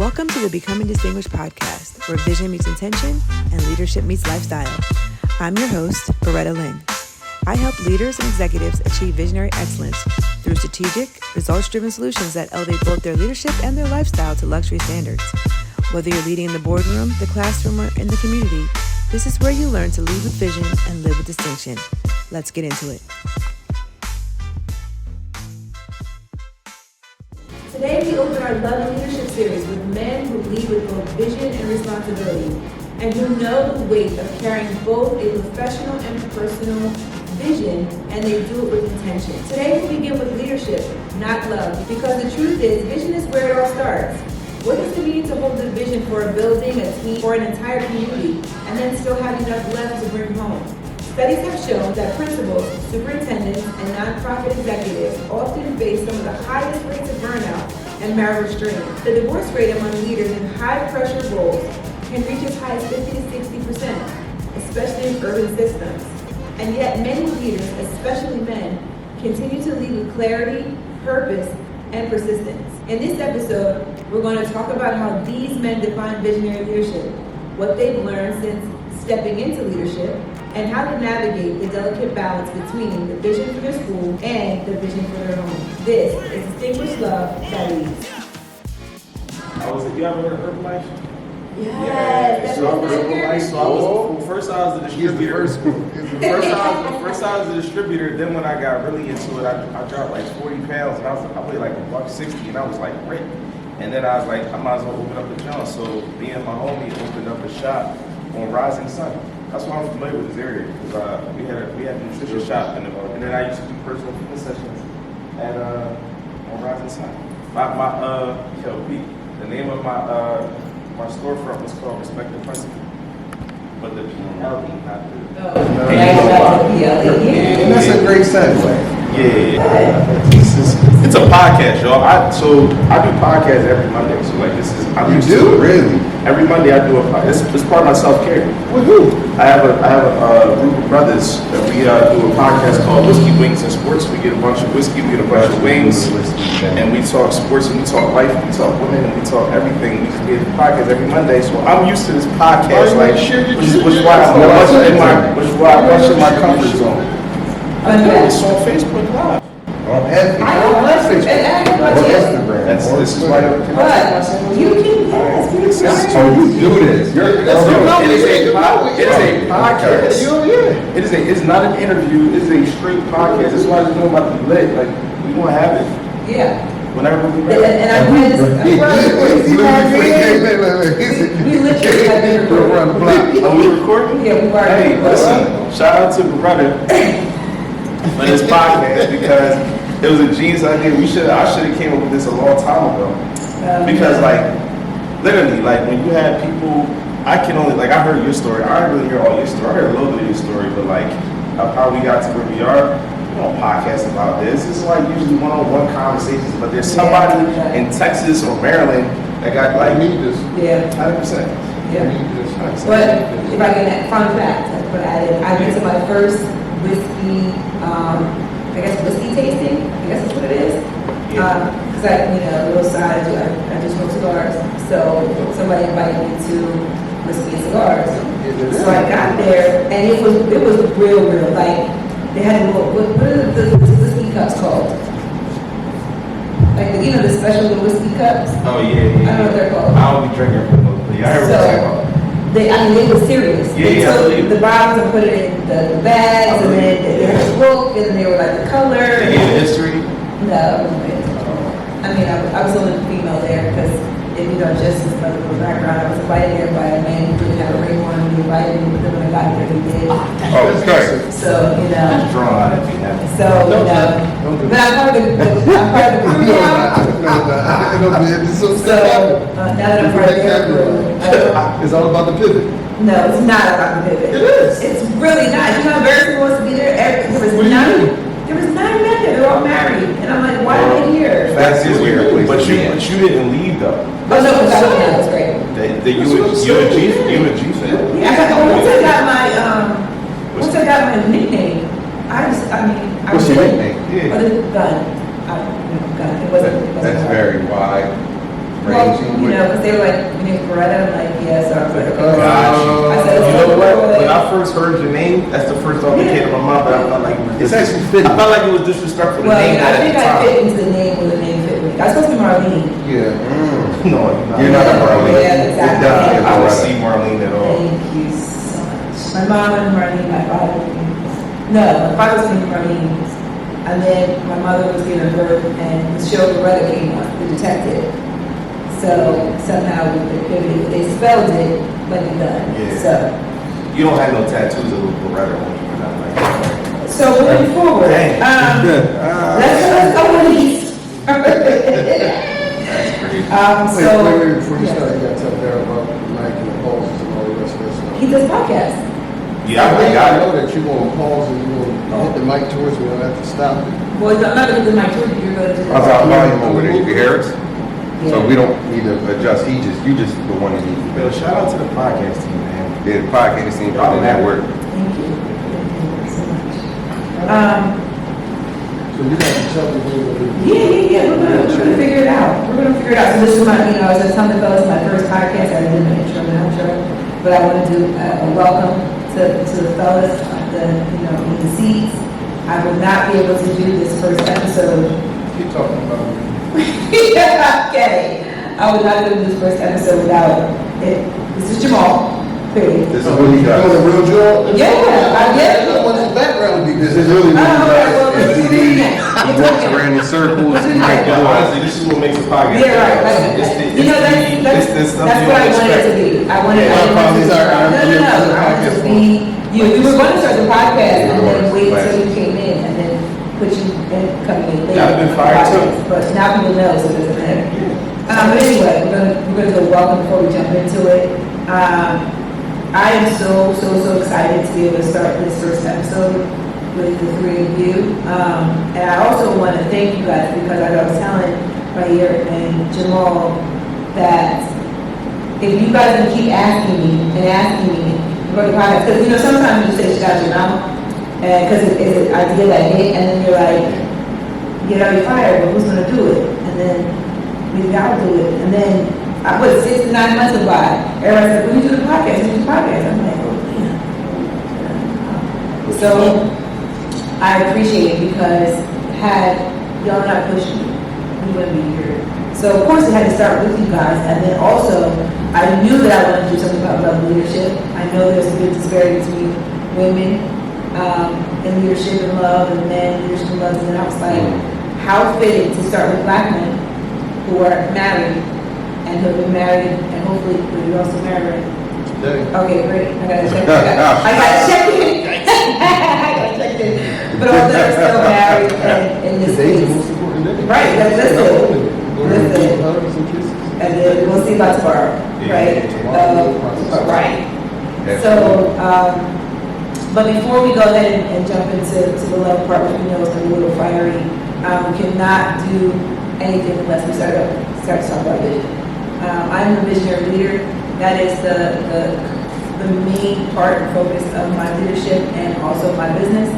Welcome to the Becoming Distinguished podcast, where vision meets intention and leadership meets lifestyle. I'm your host, Beretta Lynn. I help leaders and executives achieve visionary excellence through strategic, results-driven solutions that elevate both their leadership and their lifestyle to luxury standards. Whether you're leading in the boardroom, the classroom, or in the community, this is where you learn to lead with vision and live with distinction. Let's get into it. Today we open our Love Leadership series with men who lead with both vision and responsibility, and who know the weight of carrying both a professional and personal vision, and they do it with intention. Today we begin with leadership, not love, because the truth is, vision is where it all starts. What does it mean to hold the vision for a building, a team, or an entire community, and then still have enough left to bring home? Studies have shown that principals, superintendents, and nonprofit executives often face some of the highest rates of burnout and marital strain. The divorce rate among leaders in high-pressure roles can reach as high as 50 to 60%, especially in urban systems. And yet many leaders, especially men, continue to lead with clarity, purpose, and persistence. In this episode, we're going to talk about how these men define visionary leadership, what they've learned since stepping into leadership, and how to navigate the delicate balance between the vision for their school and the vision for their home. This is Distinguished Love that Leads. You ever heard of Herbalife? Yes. So first I was the distributor. First I was the distributor. Then when I got really into it, I dropped like 40 pounds, and I weighed like $160, and I was like ripped. And then I was like, I might as well open up a joint. So me and my homie opened up a shop on Rising Sun. That's why I'm familiar with this area, because we had a nutrition shop in the morning, and then I used to do personal fitness sessions at on Rising Sun. The name of my storefront was called Respect the Principle, but the PLE, not the. And that's a great segue. Yeah. It's a podcast, y'all. So I do podcasts every Monday. So like this is. Really? Every Monday I do a podcast. It's part of my self-care. With who? I have a group of brothers that we do a podcast called Whiskey, Wings, and Sports. We get a bunch of whiskey, we get a bunch of wings, and we talk sports, and we talk life, and we talk women, and we talk everything. We just get a podcast every Monday. So I'm used to this podcast, which is why I'm much in my comfort zone. It's on Facebook Live. On Facebook. This is why you can So you do this. It is a podcast. It's not an interview. It's a straight podcast. That's why I just know about the lit. Like we gonna have it. Yeah. Whenever we ready. And I've had this. We literally have been recording. Are we recording? Yeah, we are. Hey, listen. Shout out to Beretta for this podcast, because it was a genius idea. I should have came up with this a long time ago. Because like literally, like when you have people, I heard your story. I didn't really hear all your story. I heard a little bit of your story, but like how we got to where we are. We don't podcast about this. This is like usually one-on-one conversations, but there's somebody in Texas or Maryland that got like need this. Yeah. 100%. Yeah. But if I can fun fact, I went to my first whiskey, whiskey tasting. I guess that's what it is. Because a little side, I just smoke cigars. So somebody invited me to whiskey and cigars. So I got there, and it was real. Like they had what are the whiskey cups called? Like the special little whiskey cups. Oh yeah. I don't know what they're called. I don't be drinking from those. I heard what you're talking about. They were serious. They took the bottles and put it in the bags, and then they had a book, and they were like the color. They gave history? No. I was the only female there because just his medical background. I was invited there by a man who didn't have a ring on. He invited me, but then when I got there, he did. Okay. So That's drawn. I think that. So but I'm part of the crew now. So now that I'm part of their crew, It's all about the pivot. no, it's not about the pivot. It is. It's really not. You know, Barry wants to be there. There was 9 men there. They're all married, and I'm like, why are they here? That's weird. But you didn't leave though. Oh no, that was great. You a G fan? Yeah, once I got my nickname, What's your nickname? Gun. Gun. It wasn't. That's very wide. Well, because they were like, your name's Beretta, I'm like, yes, so I was like, okay. I said, You know what? Roy. When I first heard your name, that's the first thought that came to my mind, but I felt like It's actually fitting. I felt like it was disrespectful to Well, name I that think at I the fit time. into the name where the name fit me. I was supposed to be Marlene. Yeah. No, You're not a Marlene. Yeah, exactly. You're I don't definitely see Marlene at all. Thank you so much. My mom and Marlene, my father. No, my father was named Marlene. And then my mother was giving birth, and the show Beretta came on, the detective. So somehow with the pivoting, they spelled it like a gun. Yeah. So You don't have no tattoos of Beretta on you or nothing like that. so moving forward, Dang. let's go with these. That's crazy. Wait, before you yeah. start, you gotta tell Darryl about Mike and the pauses and all the rest of that stuff. He does podcasts. Yeah, I I got know that you're gonna pause and you're gonna hit the mic towards me, and I have to stop it. Well, I'm not going to do my tour. You're going to do. How's our volume over there? You can hear us? Yeah. So we don't need to adjust. You just the one that needs Yo, to shout out to the podcast team, man. the podcast team on the network. Thank you. Thank you so much. So you have to tell me when you're gonna do. Yeah. We're gonna figure it out. So this is my, I was just telling the fellas, my first podcast. I did my intro and outro, but I want to do a welcome to the fellas, in the seats. I would not be able to do this first episode. Keep talking about me. Okay. I would not do this first episode without it. This is Jamal. Period. This is what he You doing a does. real job? Yeah, I get it. I want his background to be This this. is really what he Oh, okay, well, does. let's It's do it TV. again. He walks around in circles. He makes Yeah, doors. honestly, this is what makes a podcast. Yeah, right. It's That's what I wanted it to be. I wanted Yeah, it my to apologies. No. I wanted it to be you. We were going to start the podcast and then wait Right. till you came in and then put you and come in later. Y'all been fired too. But now people know, so it doesn't matter. But anyway, we're gonna go welcome before we jump into it. I am so excited to be able to start this first episode with the three of you. And I also want to thank you guys because I was telling Rahir and Jamal that if you guys can keep asking me about the podcast, because sometimes you say shit out your mouth, and because it's an idea that hit, and then you're like, you're fired, but who's gonna do it? And then maybe I'll do it, and then I put 6 to 9 months go by. Everybody's like, when you do the podcast, I'm like, oh damn. So I appreciate it because had y'all not pushed me, we wouldn't be here. So of course it had to start with you guys, and then also I knew that I wanted to do something about love leadership. I know there's a big disparity between women in leadership and love, and men leadership and love, and I was like, how fitting to start with Black men who are married and who have been married, and hopefully you're also married. Today. Okay, great. I gotta check it. I gotta check it. But also they're still married and in this Today's the case. most important day. Right, that's it. Listen. Hugs and kisses. And then we'll see about tomorrow, right? Right. So, but before we go ahead and jump into the love part, which we know is gonna be a little fiery, we cannot do anything unless we start to talk about vision. I'm the visionary leader. That is the main part and focus of my leadership and also my business.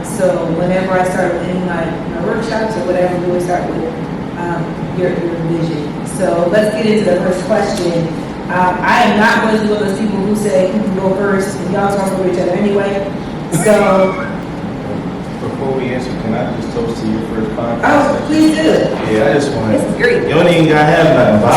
So whenever I start with any of my workshops or whatever, we always start with your vision. So let's get into the first question. I am not going to be one of those people who say who can go first, and y'all talk over each other anyway. So, Before we answer, can I just toast to your first podcast? oh, please do. Yeah, I just want This is great. You don't even gotta have nothing, Bob.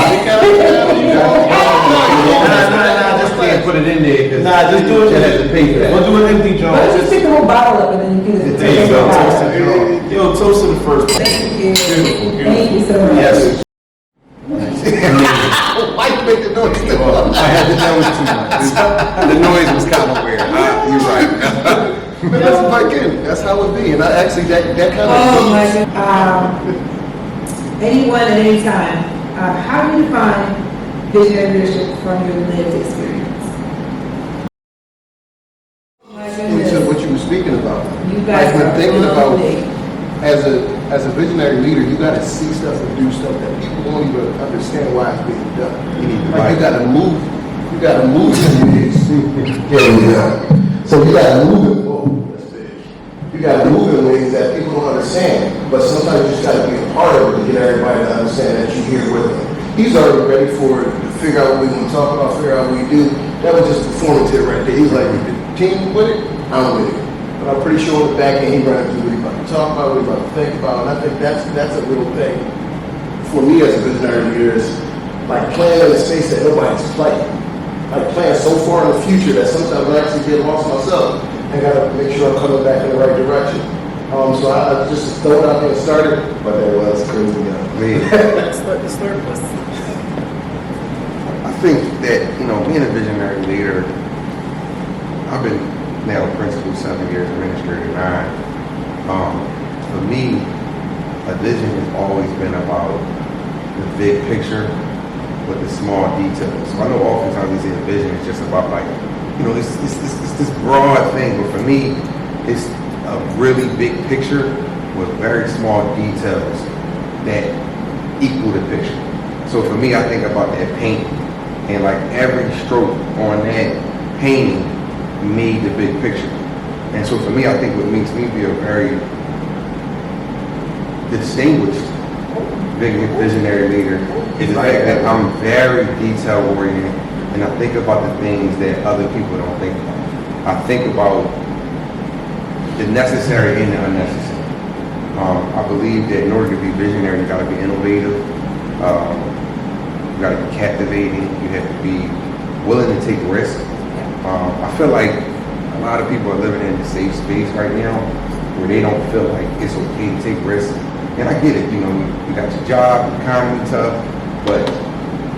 Nah, just Can't put it in there because Nah, just do it. You have to pay for that. We'll do an empty joint. Let's just pick the whole bottle up and then you can. There you go. Toast to the joint. Yo, toast to the first one. Thank you. Beautiful. Thank you so much. Yes. Why you make the noise? I had to know it too much. The noise was kind of weird. You're right. But that's like it. That's how it be. And I actually that kind of. Oh my God. Anyone at any time, how do you define visionary leadership from your lived experience? My Into goodness. what you were speaking about. You guys I've been are thinking about big. as a visionary leader, you got to see stuff and do stuff that people don't even understand why it's being done. Like you got to move. You got to move in ways. So you got to move it forward. You got to move in ways that people don't understand. But sometimes you just got to be a part of it to get everybody to understand that you're here with them. he's already ready for it, to figure out what we want to talk about, figure out what we do. That was just performative right there. He's like, the team with it, I'm with it. But I'm pretty sure on the back end, he runs through what he's about to talk about, what he's about to think about, and I think that's a little thing for me as a visionary leader is like playing in a space that nobody's playing. Like playing so far in the future that sometimes I actually get lost myself and gotta make sure I'm coming back in the right direction. So I just throw it out there and started, but that was crazy. I think that, being a visionary leader, I've been now principal 7 years, administrator 9. For me, a vision has always been about the big picture with the small details. So I know oftentimes we say a vision is just about this broad thing, but for me, it's a really big picture with very small details that equal the picture. So for me, I think about that paint, and like every stroke on that painting made the big picture. And so for me, I think what makes me be a very distinguished visionary leader is the fact that I'm very detail oriented, and I think about the things that other people don't think about. I think about the necessary and the unnecessary. I believe that in order to be visionary, you got to be innovative. You got to be captivating. You have to be willing to take risks. I feel like a lot of people are living in a safe space right now where they don't feel like it's okay to take risks. And I get it, you got your job, the economy tough, but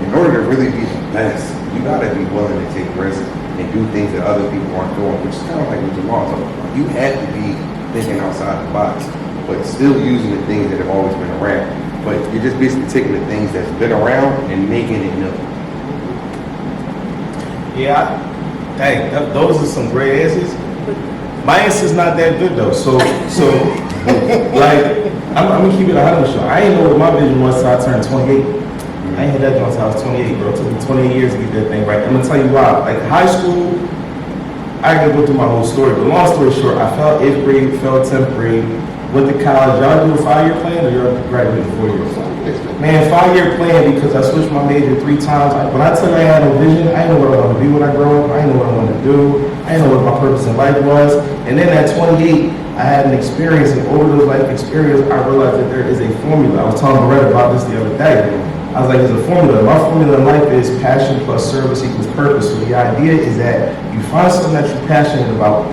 in order to really be the best, you gotta be willing to take risks and do things that other people aren't doing, which is kind of like what Jamal talked about. You have to be thinking outside the box, but still using the things that have always been around. But you're just basically taking the things that's been around and making it new. Yeah, those are some great answers. My answer's not that good though. So like, I'm gonna keep it 100 with you. I ain't know what my vision was till I turned 28. I ain't had that until I was 28, bro. It took me 28 years to get that thing right. I'm gonna tell you why. Like high school, I can go through my whole story, but long story short, I fell 8th grade, fell 10th grade, went to college. Y'all do a 5-year plan or y'all graduate 4-year plan? Man, 5-year plan because I switched my major 3 times. When I tell you I had no vision, I didn't know what I wanted to be when I grow up. I didn't know what I wanted to do. I didn't know what my purpose in life was. And then at 28, I had an experience, and over those life experience, I realized that there is a formula. I was telling Loretta about this the other day. I was like, there's a formula. My formula in life is passion plus service equals purpose. So the idea is that you find something that you're passionate about.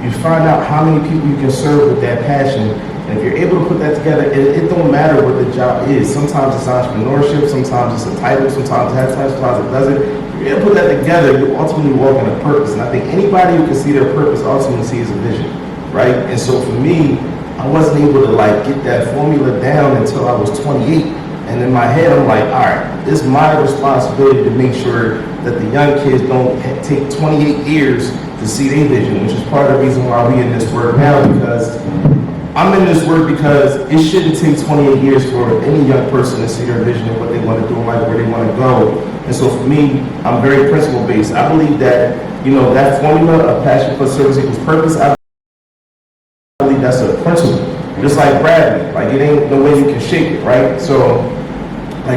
You find out how many people you can serve with that passion. And if you're able to put that together, it don't matter what the job is. Sometimes it's entrepreneurship, sometimes it's a title, sometimes it has time, sometimes it doesn't. If you're able to put that together, you ultimately walk in a purpose. And I think anybody who can see their purpose ultimately sees a vision, right? And so for me, I wasn't able to get that formula down until I was 28. And in my head, I'm like, all right, it's my responsibility to make sure that the young kids don't take 28 years to see their vision, which is part of the reason why we in this work now, because I'm in this work because it shouldn't take 28 years for any young person to see their vision and what they want to do in life, where they want to go. And so for me, I'm very principle based. I believe that, that formula of passion plus service equals purpose, I believe that's a principle. Just like gravity, it ain't no way you can shake it, right? So,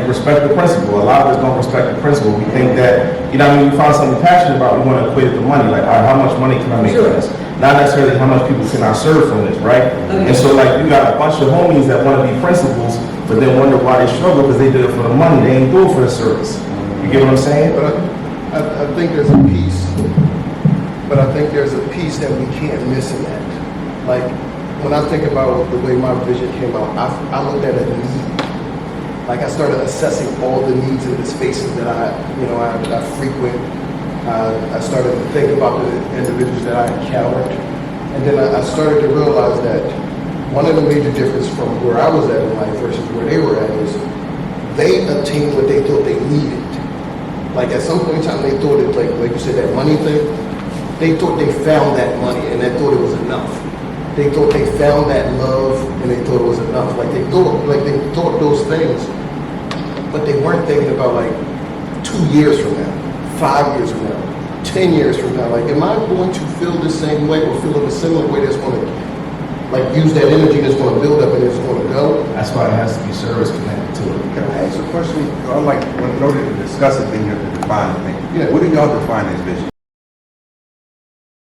respect the principle. A lot of us don't respect the principle. We think that, when you find something you're passionate about, we want to equate it to money. All right, how much money can I make from this? Not necessarily how much people can I serve from this, right? Okay. And so, you got a bunch of homies that want to be principals, but then wonder why they struggle because they did it for the money. They ain't do it for the service. You get what I'm saying? But I think there's a piece. But I think there's a piece that we can't miss in that. When I think about the way my vision came out, I looked at a need. I started assessing all the needs in the spaces that I frequent. I started to think about the individuals that I encountered. And then I started to realize that one of the major differences from where I was at in life versus where they were at is they obtained what they thought they needed. At some point in time, they thought it, like you said, that money thing, they thought they found that money and they thought it was enough. They thought they found that love and they thought it was enough. They thought those things, but they weren't thinking about 2 years from now, 5 years from now, 10 years from now. Am I going to feel the same way or feel in a similar way that's going to use that energy that's going to build up and it's going to go? That's why it has to be service connected to it. Can I ask a question? Like, in order to discuss a thing, you have to define a thing. Yeah. What do y'all define as vision?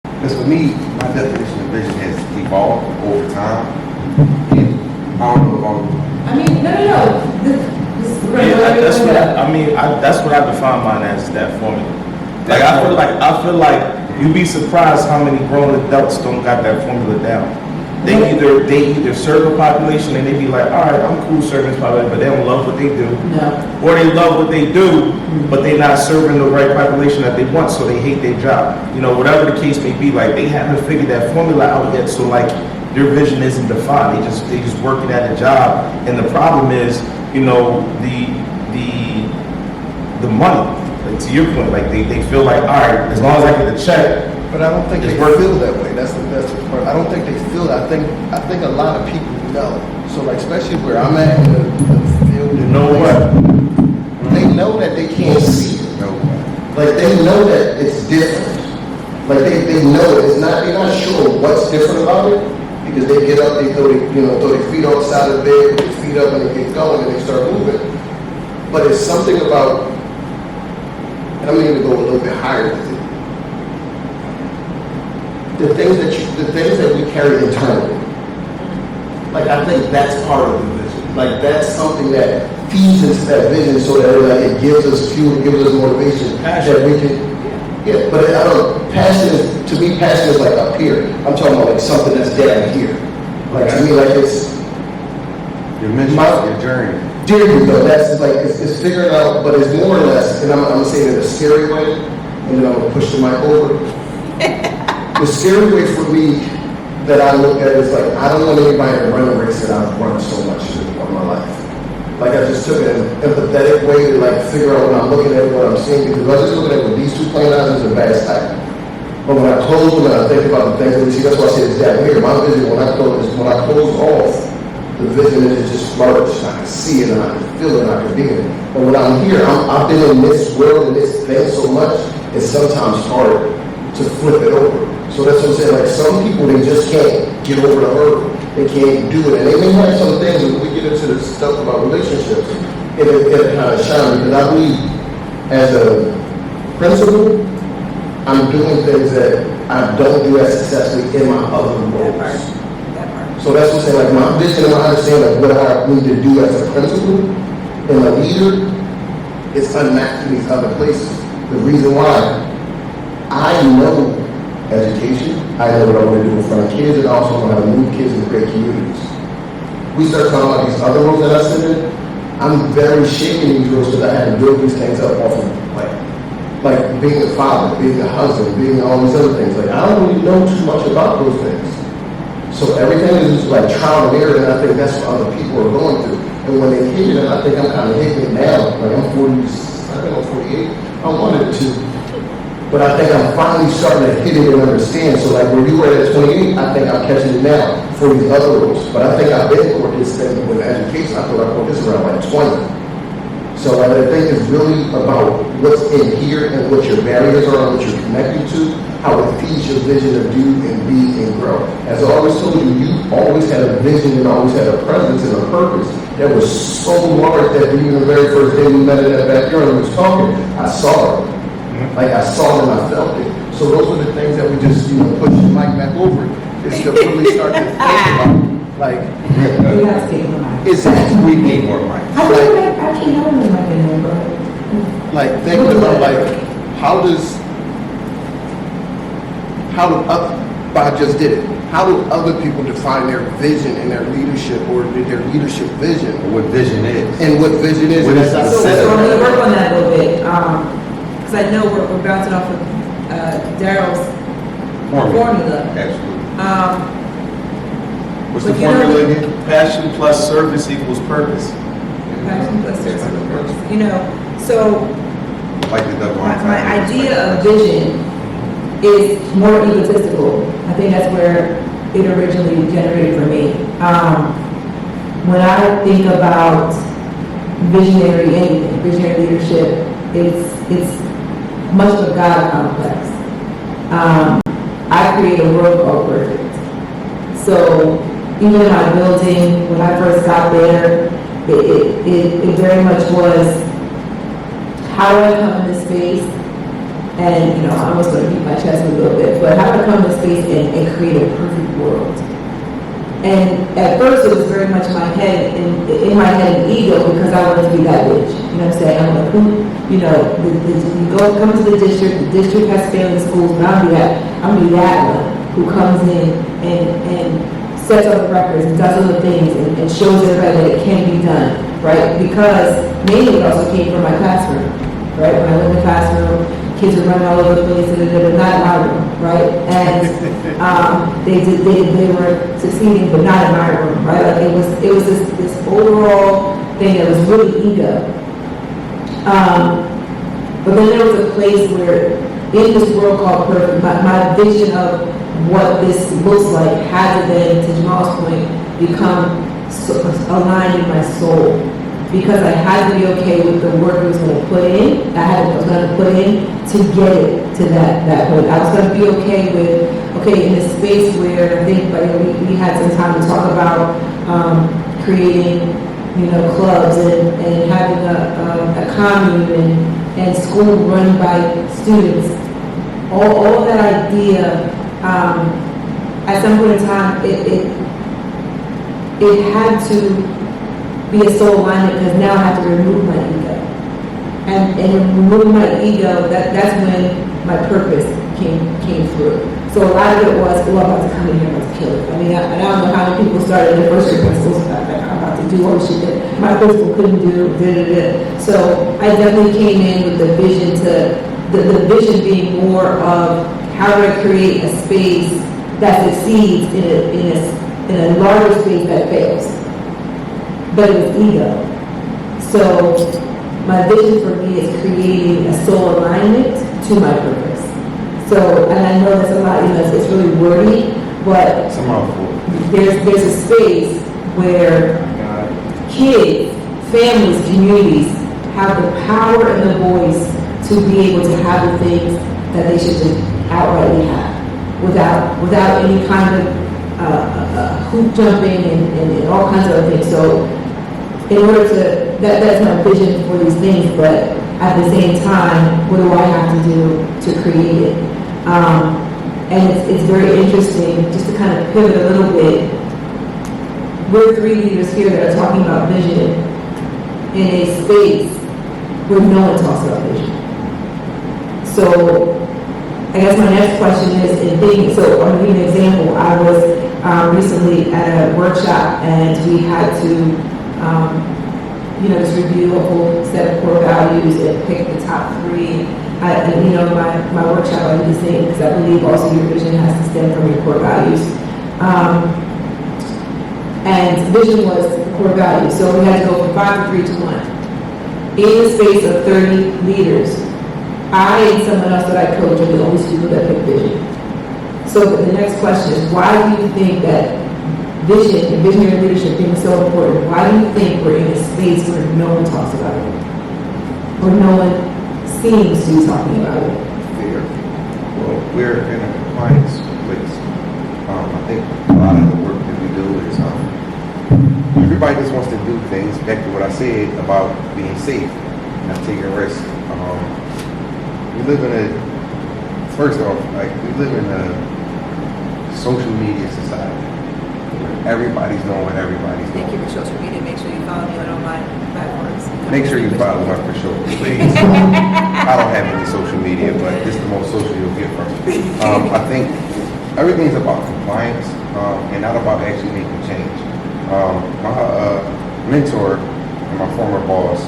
Because for me, my definition of vision has evolved over time. And I don't know if I mean, no. That's what I define mine as, that formula. Like, I feel like you'd be surprised how many grown adults don't got that formula down. They either serve a population and they be like, all right, I'm cool serving this population, but they don't love what they do. No. Or they love what they do, but they're not serving the right population that they want, so they hate their job. You know, whatever the case may be, like, they haven't figured that formula out yet, so like, their vision isn't defined. They just working at a job, and the problem is, you know, the money. Like, to your point, like, they feel like, all right, as long as I get the check. But I don't think they feel that way. That's the part. I don't think they feel that. I think a lot of people know. So like, especially where I'm at in the field. You know what? They know that they can't see it. Like, they know that it's different. Like, they know it. They're not sure what's different about it, because they get up, they throw their feet on the side of the bed, put their feet up, and they get going and they start moving. But it's something about, and I'm going to go a little bit higher with it. The things that we carry internally. Like, I think that's part of the vision. Like, that's something that feeds into that vision, so that like, it gives us fuel, it gives us motivation that we can. Yeah, but I don't. To me, passion is like up here. I'm talking about like something that's down here. Like, to me, like, it's your mission, your journey. There you go. That's like it's figuring out, but it's more or less. And I'm gonna say it in a scary way, and then I'm gonna push the mic over. The scary way for me that I look at is like, I don't want anybody to run a race that I've run so much of my life. Like, I just took an empathetic way to like figure out when I'm looking at what I'm seeing, because I was just looking at what these two plain eyes is a bad sight. But when I close them and I think about the things that we see, that's why I say it's down here. My vision, when I close off, the vision is just flourished. I can see it and I can feel it and I can be it. But when I'm here, I've been in this world and this thing so much, it's sometimes hard to flip it over. So that's what I'm saying. Like, some people, they just can't get over the hurdle. They can't do it. And they may have some things, when we get into the stuff about relationships, it'll kind of shine. Because I believe, as a principal, I'm doing things that I don't do as successfully in my other roles. So that's what I'm saying. Like, my vision and my understanding of what I need to do as a principal and a leader is unmatched in these other places. The reason why, I know education, I know what I want to do in front of kids, and I also know how to move kids and create communities. We start talking about these other roles that I sit in, I'm very shaken in these roles because I had to build these things up off of like being a father, being a husband, being all these other things. Like, I don't really know too much about those things. So everything is just like trial and error, and I think that's what other people are going through. And when they hit it, and I think I'm kind of hitting it now. Like, I'm 48, I wanted to. But I think I'm finally starting to hit it and understand. So like, where you were at 28, I think I'm catching it now for these other roles. But I think I've been for this thing with education. I thought I brought this around like 20. So I think it's really about what's in here and what your barriers are and what you're connecting to, how it feeds your vision of do and be and grow. As I always told you, you always had a vision and always had a presence and a purpose that was so large that even the very first day we met in that backyard and we was talking, I saw it. Like, I saw it and I felt it. So those are the things that we just, push the mic back over. Is to really start to think about. Like, You have to take the mic. exactly. We need more mic. I can't have the mic in there, bro. Like, thinking about, like, how do Bob just did it. How do other people define their vision and their leadership, or their leadership vision? What vision is. And what vision is. What is And that's the So I'm going to work on that a little bit. Because I know we're bouncing off of Daryl's formula. Absolutely. What's the but you know formula what- again? Passion plus service equals purpose. Passion plus service equals purpose. So Like the double my idea of vision is more egotistical. I think that's where it originally generated for me. When I think about visionary anything, visionary leadership, it's much of a God complex. I create a world called perfect. So even in my building, when I first got there, it very much was, how do I come into space? And, you know, I'm almost going to beat my chest a little bit, but how do I come into space and create a perfect world? And at first it was very much my head, in my head, an ego, because I wanted to be that bitch. You know what I'm saying? I'm like, you know, you come to the district has failing schools, but I'm gonna be that one who comes in and sets up records and does other things and shows everybody that it can be done, right? Because mainly it also came from my classroom, right? When I went in the classroom, kids were running all over the place, and not in my room, right? And they were succeeding, but not in my room, right? Like it was this overall thing that was really ego. But then there was a place where, in this world called perfect, my vision of what this looks like had to then, to Jamal's point, become aligned in my soul. Because I had to be okay with the work I was going to put in, I was going to put in to get it to that point. I was going to be okay with, in a space where I think we had some time to talk about creating, you know, clubs and having a commune and school run by students. All of that idea, at some point in time, it had to be a soul alignment, because now I have to remove my ego. And in removing my ego, that's when my purpose came through. So a lot of it was, I'm about to come in here and let's kill it. I mean, I don't know how many people started in the first year principles, I'm about to do all the shit that my principal couldn't do, So I definitely came in with the vision the vision being more of how do I create a space that succeeds in a larger space that fails. But it was ego. So my vision for me is creating a soul alignment to my purpose. So, and I know that's a lot, you know, it's really wordy, but there's a space where kids, families, communities have the power and the voice to be able to have the things that they should just outrightly have without any kind of hoop jumping and all kinds of other things. So in order to, that's my vision for these things, but at the same time, what do I have to do to create it? And it's very interesting, just to kind of pivot a little bit. We're three leaders here that are talking about vision in a space where no one talks about vision. So I guess my next question is, I'm going to give you an example. I was recently at a workshop and we had to just review a whole set of core values and pick the top three. My workshop, I do the same because I believe also your vision has to stem from your core values. And vision was the core values. So we had to go from 5 to 3 to 1. In the space of 30 leaders, I and someone else that I coach are the only people that pick vision. So the next question is, why do you think that vision and visionary leadership being so important? Why do you think we're in a space where no one talks about it? Or no one seems to be talking about it? Fear. Well, we're in a compliance place. I think a lot of the work that we do is everybody just wants to do things, back to what I said about being safe, not taking risks. We live in a social media society. Everybody's knowing what everybody's doing. Thank you for social media. Make sure you follow me on all my platforms. Make sure you follow her for sure, please. I don't have any social media, but this is the most social you'll get from me. I think everything's about compliance and not about actually making change. My mentor and my former boss,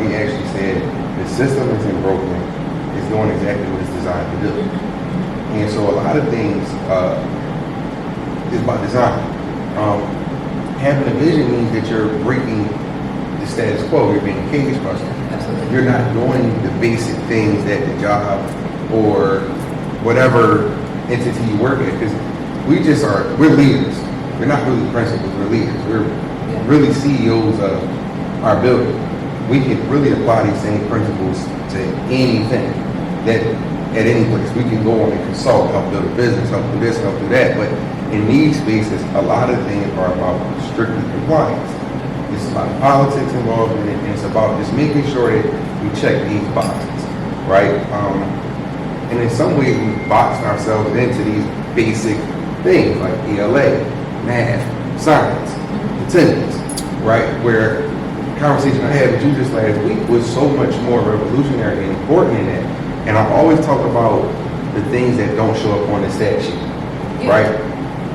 he actually said the system isn't broken. It's doing exactly what it's designed to do. And so a lot of things is about design. Having a vision means that you're breaking the status quo. You're being a cage buster. Absolutely. You're not doing the basic things that the job or whatever entity you work at, because we're leaders. We're not really principals, we're leaders. We're really CEOs of our building. We can really apply these same principles to anything that at any place. We can go on and consult, help build a business, help do this, help do that. But in these spaces, a lot of things are about strictly compliance. There's a lot of politics involved in it, and it's about just making sure that we check these boxes, right? And in some ways, we box ourselves into these basic things like ELA, math, science, attendance, right? Where the conversation I had with you just last week was so much more revolutionary and important in that. And I always talk about the things that don't show up on the stat sheet, right?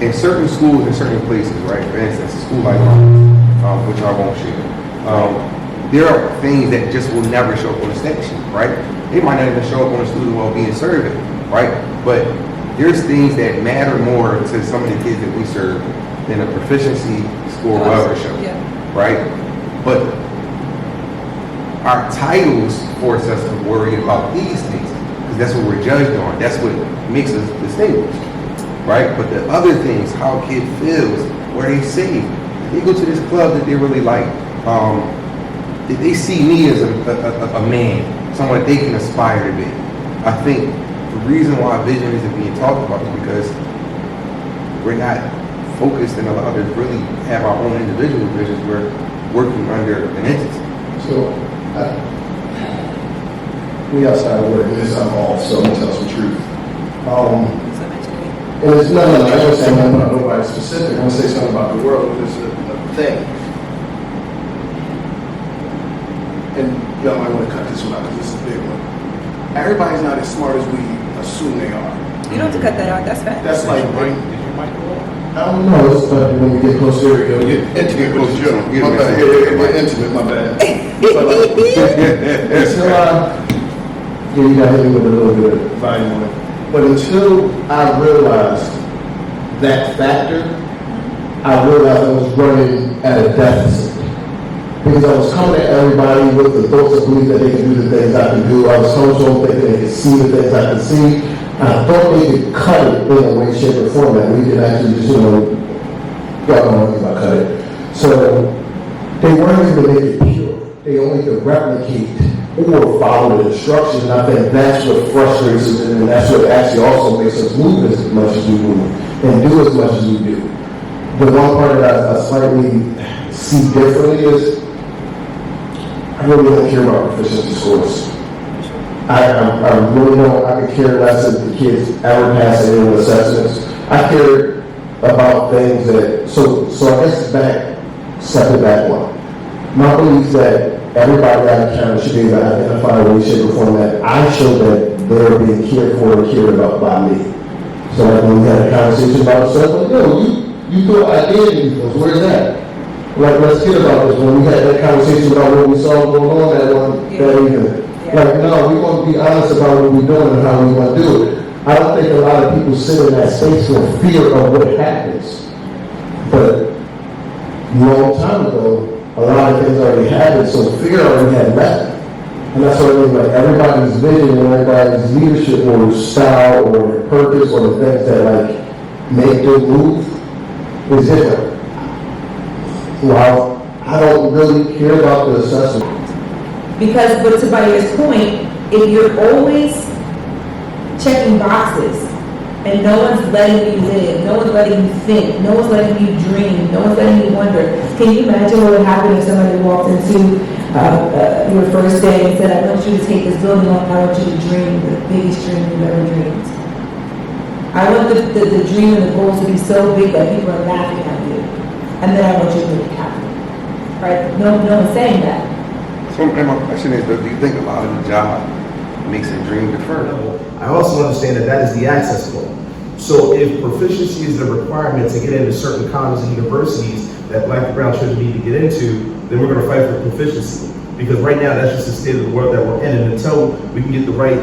In certain schools, in certain places, right? For instance, a school like mine, which I won't share, there are things that just will never show up on the stat sheet, right? They might not even show up on the student well-being survey, right? But there's things that matter more to some of the kids that we serve than a proficiency score will ever show, right? But our titles force us to worry about these things because that's what we're judged on. That's what makes us distinguished, right? But the other things, how a kid feels, where they say, they go to this club that they really like. They see me as a man, someone that they can aspire to be. I think the reason why vision isn't being talked about is because we're not focused and allowed to really have our own individual visions. We're working under an entity. So, we outside of work, and this I'm off, so I'm gonna tell some truth. And it's no, I don't say nothing about nobody specific. I'm gonna say something about the world, because it's a thing. And y'all might want to cut this one out because this is a big one. Everybody's not as smart as we assume they are. You don't have to cut that out, that's fact. That's like, I don't know, it's like when we get closer, we get intimate with the joke. My bad, get intimate, my bad. Until you got hit me with a little bit of volume on it. But until I realized that factor, I realized I was running at a deficit. Because I was coming at everybody with the thoughts of belief that they can do the things I can do. I was coming to them thinking they could see the things I can see. And I thought they could cut it in a way, shape, or form that we could actually just, y'all don't know about cut it. So they weren't able to make it pure. They only could replicate or follow the instructions. And I think that's what frustrates us, and that's what actually also makes us move as much as we move and do as much as we do. The one part that I slightly see differently is I really don't care about proficiency scores. I really don't. I could care less if the kids ever pass any of the assessments. I care about things that, so I guess step it back one. My belief is that everybody out of county should be able to identify a way, shape, or form that I show that they're being cared for and cared about by me. So like when we had a conversation about stuff, like, you put identity in where's that? Like, let's hear about this. When we had that conversation about what we saw going on that evening. Like, no, we want to be honest about what we're doing and how we want to do it. I don't think a lot of people sit in that space for fear of what happens. But a long time ago, a lot of things already happened, so fear already had left. And that's what I mean, like everybody's vision and everybody's leadership or style or their purpose or the things that like make them move is different. Well, I don't really care about the assessment. Because, but to Bayer's point, if you're always checking boxes and no one's letting you live, no one's letting you think, no one's letting you dream, no one's letting you wonder, can you imagine what would happen if somebody walked into your first day and said, I want you to take this building on, I want you to dream the biggest dream you've ever dreamed. I want the dream and the goals to be so big that people are laughing at you. And then I want you to make it happen. Right? No one's saying that. So my question is, do you think a lot of the job makes a dream deferred? I also understand that is the access goal. So if proficiency is the requirement to get into certain colleges and universities that Black and brown children need to get into, then we're going to fight for proficiency. Because right now, that's just the state of the world that we're in. And until we can get the right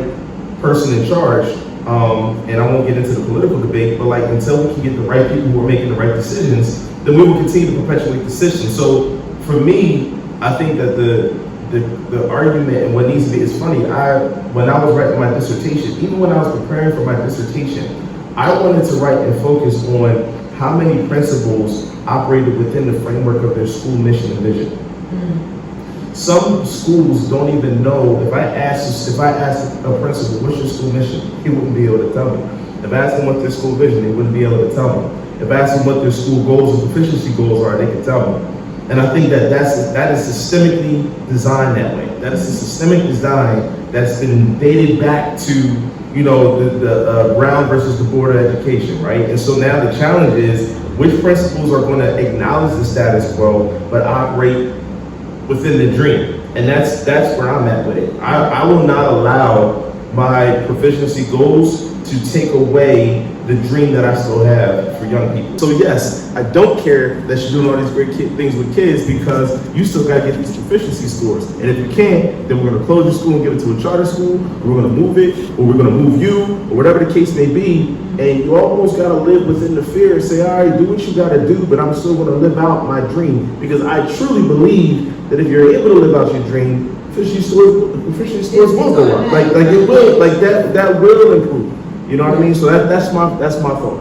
person in charge, and I won't get into the political debate, but like until we can get the right people who are making the right decisions, then we will continue to perpetuate the system. So for me, I think that the argument and what needs to be is funny. When I was writing my dissertation, even when I was preparing for my dissertation, I wanted to write and focus on how many principals operated within the framework of their school mission and vision. Mm-hmm. Some schools don't even know. If I asked a principal, what's your school mission? He wouldn't be able to tell me. If I asked them what their school vision, they wouldn't be able to tell me. If I asked them what their school goals and proficiency goals are, they could tell me. And I think that that is systemically designed that way. That is a systemic design that's been dated back to, you know, the Brown versus the Board of Education, right? And so now the challenge is which principles are going to acknowledge the status quo but operate within the dream. And that's where I'm at with it. I will not allow my proficiency goals to take away the dream that I still have for young people. So yes, I don't care that you're doing all these great things with kids because you still gotta get these proficiency scores. And if you can't, then we're gonna close your school and give it to a charter school, or we're gonna move it, or we're gonna move you, or whatever the case may be. And you almost gotta live within the fear and say, all right, do what you gotta do, but I'm still gonna live out my dream. Because I truly believe that if you're able to live out your dream, proficiency scores will go up. Like it will, like that will improve. You know what I mean? So that's my thought.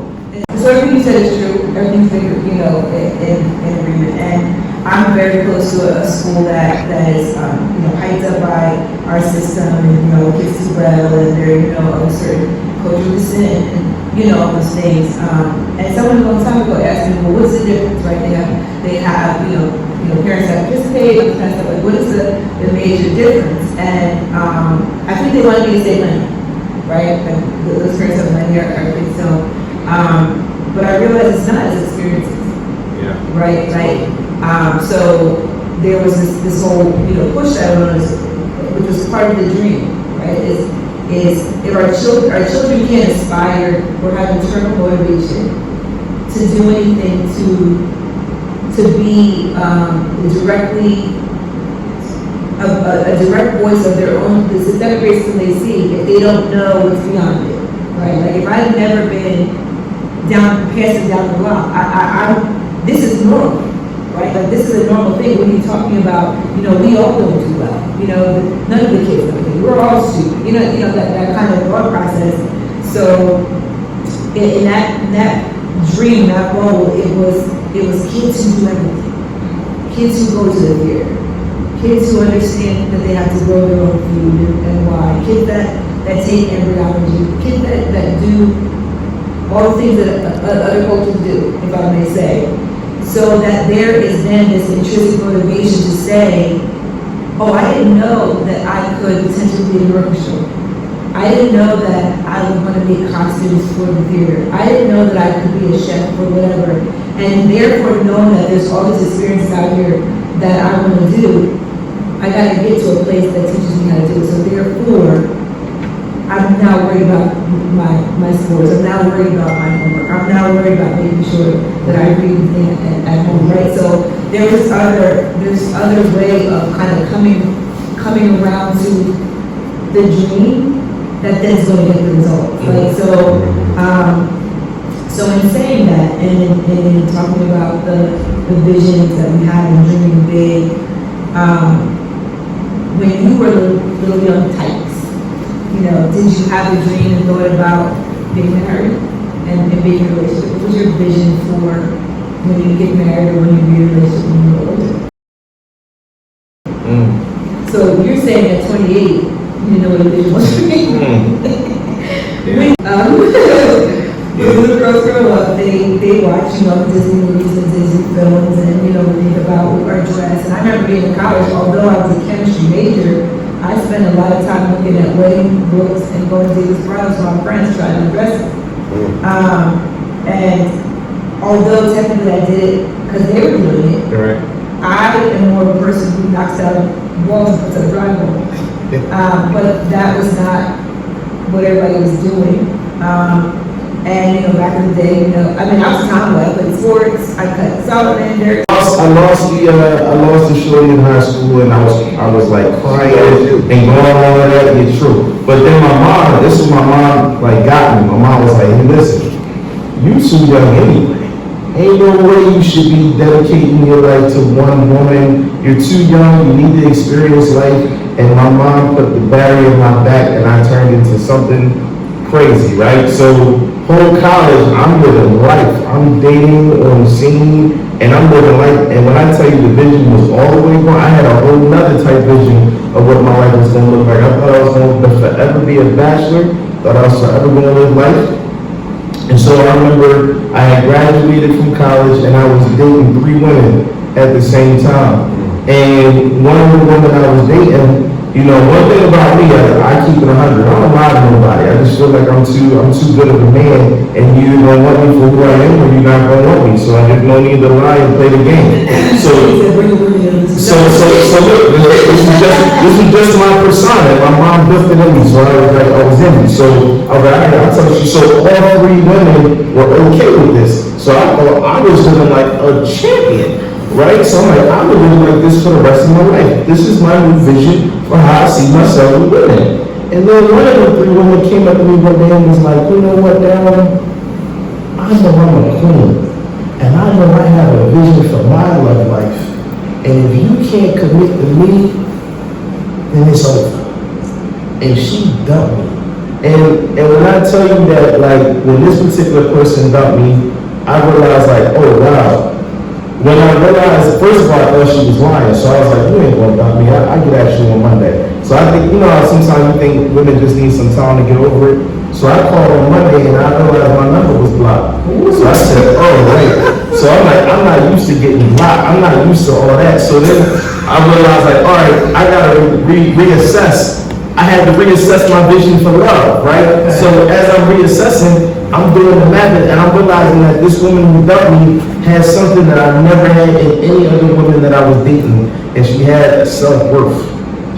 So everything you said is true. Everything's been, you know, in agreement. And I'm very close to a school that is, you know, hyped up by our system, and, you know, kids do well, and they're, you know, of a certain cultural descent, and, you know, all those things. And someone a long time ago asked me, well, what's the difference, right? They have, you know, parents that participate, all this kind of stuff. Like, what is the major difference? And I think they wanted me to say money, right? Like, those parents have money, our kids don't. But I realized it's not as experiences. Yeah. Right? So there was this whole, you know, push that on us, which was part of the dream, right? Is if our children can't aspire or have internal motivation to do anything to be directly a direct voice of their own, the systemic racism they see, if they don't know what's beyond it, right? Like if I've never been passing down the block, this is normal, right? Like this is a normal thing when you're talking about, you know, we all don't do well, you know, none of the kids don't do, we're all stupid, you know that kind of thought process. So in that dream, that goal, it was kids who do everything, kids who go to the theater, kids who understand that they have to grow their own food and why, kids that take embryology, kids that do all the things that other cultures do, if I may say. So that there is then this intrinsic motivation to say, oh, I didn't know that I could potentially be an orchestra. I didn't know that I would want to make costumes for the theater. I didn't know that I could be a chef or whatever. And therefore knowing that there's all these experiences out here that I want to do, I got to get to a place that teaches me how to do it. So therefore, I'm now worried about my scores. I'm now worried about my homework. I'm now worried about making sure that I read everything at home, right? So there's other way of kind of coming around to the dream that then's going to get the results, right? So in saying that, and in talking about the visions that we have and dreaming big, when you were little young tykes, you know, did you have a dream and thought about being married and being in a relationship? What was your vision for when you get married or when you be in a relationship when you're older? So you're saying at 28, you didn't know what your vision was for me. When little girls grow up, they watch, you know, Disney movies and Disney films and, you know, read about our dress. And I remember being in college, although I was a chemistry major, I spent a lot of time looking at wedding books and going to David's bridals with my friends trying to dress it. And although technically I did it because they were doing it, right. I am more of a person who knocks down walls and puts up drywall. But that was not what everybody was doing. And, you know, back in the day, you know, I mean, I was tomboy, I played sports, I cut salamanders. I lost the shorty in high school, and I was like crying and going all of that, it's true. But then my mom, this is my mom, like got me. My mom was like, hey, listen, you too young anyway. Ain't no way you should be dedicating your life to one woman. You're too young, you need to experience life. And my mom put the barrier in my back, and I turned into something crazy, right? So whole college, I'm living life. I'm dating on scene, and I'm living life. And when I tell you the vision was all the way gone, I had a whole nother type vision of what my life was going to look like. I thought I was going to forever be a bachelor. Thought I was forever going to live life. And so I remember I had graduated from college, and I was dating 3 women at the same time. And one of the women I was dating, you know, one thing about me, I keep it 100. I don't lie to nobody. I just feel like I'm too good of a man, and you don't want me for who I am, or you're not gonna want me. So I just no need to lie and play the game. So look, this was just my persona. My mom built it in me, so I was in me. So I was like, I'll tell you. So all three women were okay with this. So I thought I was living like a champion. Right? So I'm like, I'm gonna live like this for the rest of my life. This is my new vision for how I see myself with women. And then one of the three women came up to me one day and was like, you know what, Darren? I know I'm a queen. And I know I have a vision for my love life. And if you can't commit to me, then it's over. And she dumped me. And when I tell you that, like, when this particular person dumped me, I realized, like, oh, wow. When I realized, first of all, I thought she was lying, so I was like, you ain't gonna dump me, I get at you on Monday. So I think, you know how sometimes you think women just need some time to get over it? So I called on Monday and I realized my number was blocked. So I said, oh, wait. So I'm like, I'm not used to getting blocked, I'm not used to all that. So then I realized, like, all right, I gotta reassess. I had to reassess my vision for love, right? So as I'm reassessing, I'm doing the math and I'm realizing that this woman who dumped me has something that I never had in any other woman that I was dating, and she had self-worth.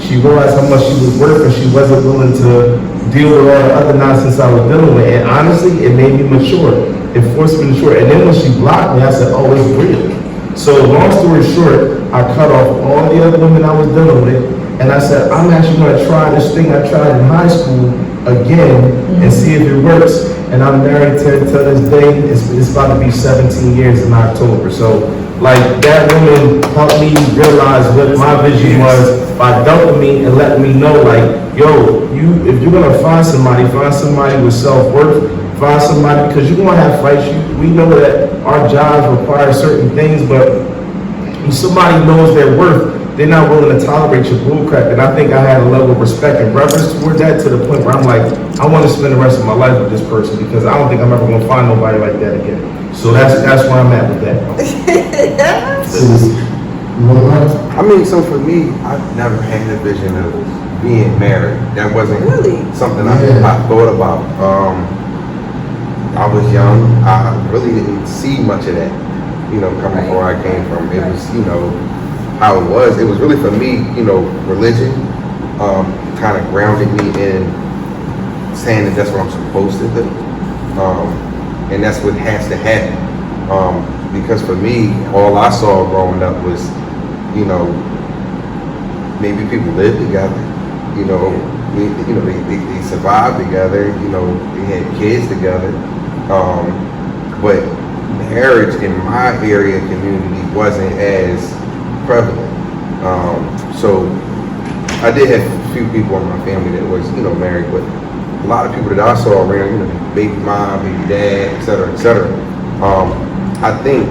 She realized how much she was worth, and she wasn't willing to deal with all the other nonsense I was dealing with. And honestly, it made me mature. It forced me to mature. And then when she blocked me, I said, oh, it's real. So long story short, I cut off all the other women I was dealing with, and I said, I'm actually going to try this thing I tried in high school again and see if it works. And I'm married to this day. It's about to be 17 years in October. So, like, that woman helped me realize what my vision was by dumping me and letting me know, like, yo, if you're gonna find somebody with self-worth, find somebody, because you're gonna have fights. We know that our jobs require certain things, but when somebody knows their worth, they're not willing to tolerate your bullcrap. And I think I had a level of respect and reverence toward that to the point where I'm like, I want to spend the rest of my life with this person because I don't think I'm ever going to find nobody like that again. So that's where I'm at with that. I mean, so for me, I've never had a vision of being married. That wasn't something I thought about. I was young. I really didn't see much of that, you know, coming from where I came from. It was, you know, how it was. It was really for me, you know, religion kind of grounded me in saying that that's what I'm supposed to do. And that's what has to happen. Because for me, all I saw growing up was, you know, maybe people lived together, you know, they survived together, you know, they had kids together. But marriage in my area community wasn't as prevalent. So I did have a few people in my family that was, you know, married, but a lot of people that I saw around, you know, baby mom, baby dad, et cetera, et cetera. I think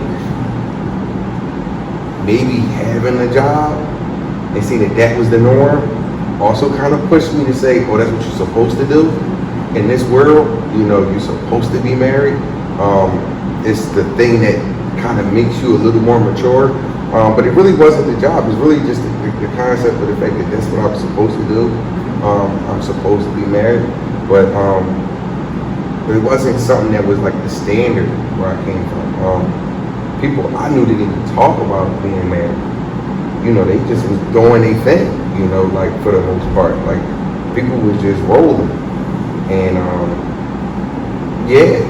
maybe having a job and seeing that was the norm also kind of pushed me to say, oh, that's what you're supposed to do in this world. You know, you're supposed to be married. It's the thing that kind of makes you a little more mature. But it really wasn't the job. It was really just the concept of the fact that that's what I'm supposed to do. I'm supposed to be married. But it wasn't something that was like the standard where I came from. People I knew didn't even talk about being married. You know, they just was doing their thing, you know, like for the most part. Like people was just rolling. And yeah.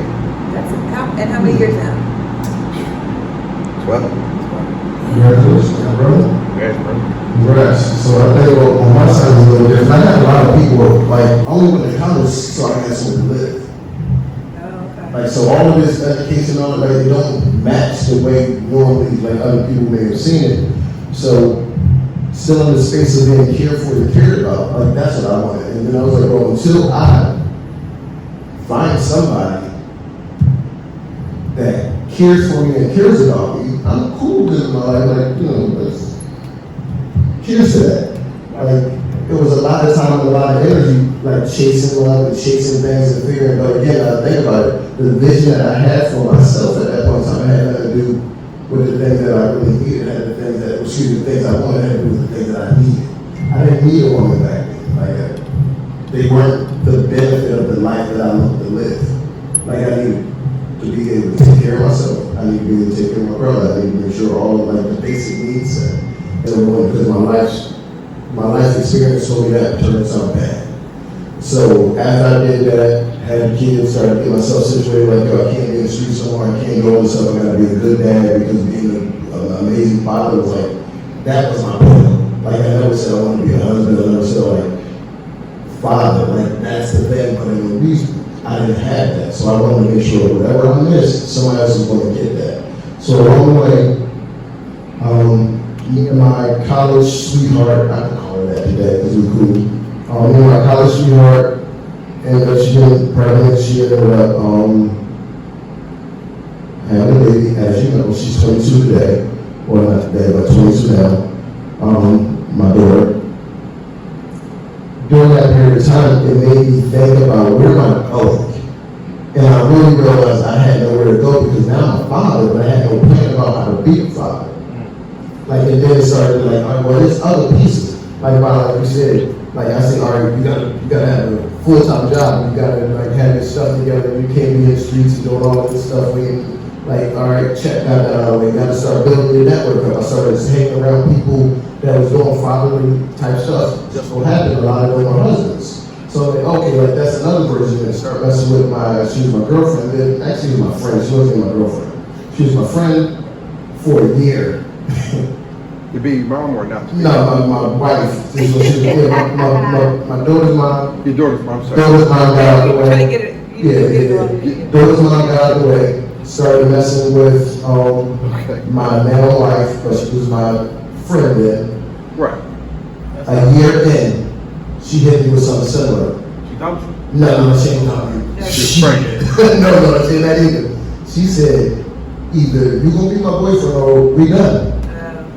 And how many years now? 12. Congratulations, brother. Yes, bro. Congrats. So I think on my side is a little different. I had a lot of people like only went to college so I can have somewhere to live. Like so all of this education on it, like they don't match the way normally like other people may have seen it. So still in the space of being cared for and cared about, like that's what I wanted. And then I was like, well, until I find somebody that cares for me and cares about me, I'm cool with my life, like, you know, here's to that. Like, it was a lot of time and a lot of energy, like chasing love and chasing things and figuring, but again, I think about it, the vision that I had for myself at that point in time had nothing to do with the things that I really needed. It had things that, excuse me, the things I wanted had to do with the things that I needed. I didn't need a woman back then. Like, they weren't the benefit of the life that I looked to live. Like, I needed to be able to take care of myself. I need to be able to take care of my brother. I need to make sure all of like the basic needs are because my life experience told me that turned something bad. So as I did that, had kids, started to get myself situated like, yo, I can't be in the streets somewhere, I can't go into something, I gotta be a good dad because being an amazing father was like, that was my goal. Like I never said I wanted to be a husband, I never said like father, like that's the thing, but in the reason I didn't have that. So I wanted to make sure whatever I missed, somebody else is going to get that. So along the way, me and my college sweetheart, I can call her that today because we're cool. Me and my college sweetheart, and she getting pregnant, she ended up having a baby. As you know, she's 22 today, well not today, but 22 now. My daughter. During that period of time, it made me think about where am I going? And I really realized I had nowhere to go because now I'm a father, but I had no plan about how to be a father. Like, and then it started like, all right, well, there's other pieces. Like you said, like I said, all right, you gotta have a full-time job. You gotta like have your stuff together. You can't be in the streets and doing all of this stuff. Like, all right, check that out. We gotta start building your network up. I started hanging around people that was doing fatherly type stuff. Just what happened, a lot of them were husbands. So like, okay, like that's another version. And start messing with she was my girlfriend. Then actually, she was my friend. She wasn't my girlfriend. She was my friend for a year. To be your mom or not? No, my wife. So she was, my daughter's mom. Your daughter's mom, sorry. Daughter's mom got out of the way. Trying to get it. Yeah. Daughter's mom got out of the way. Started messing with my now wife, but she was my friend then. Right. A year in, she hit me with something similar. She dumped you? No, she ain't dumped me. She's pregnant. No, she ain't that either. She said, either you gonna be my boyfriend or we done.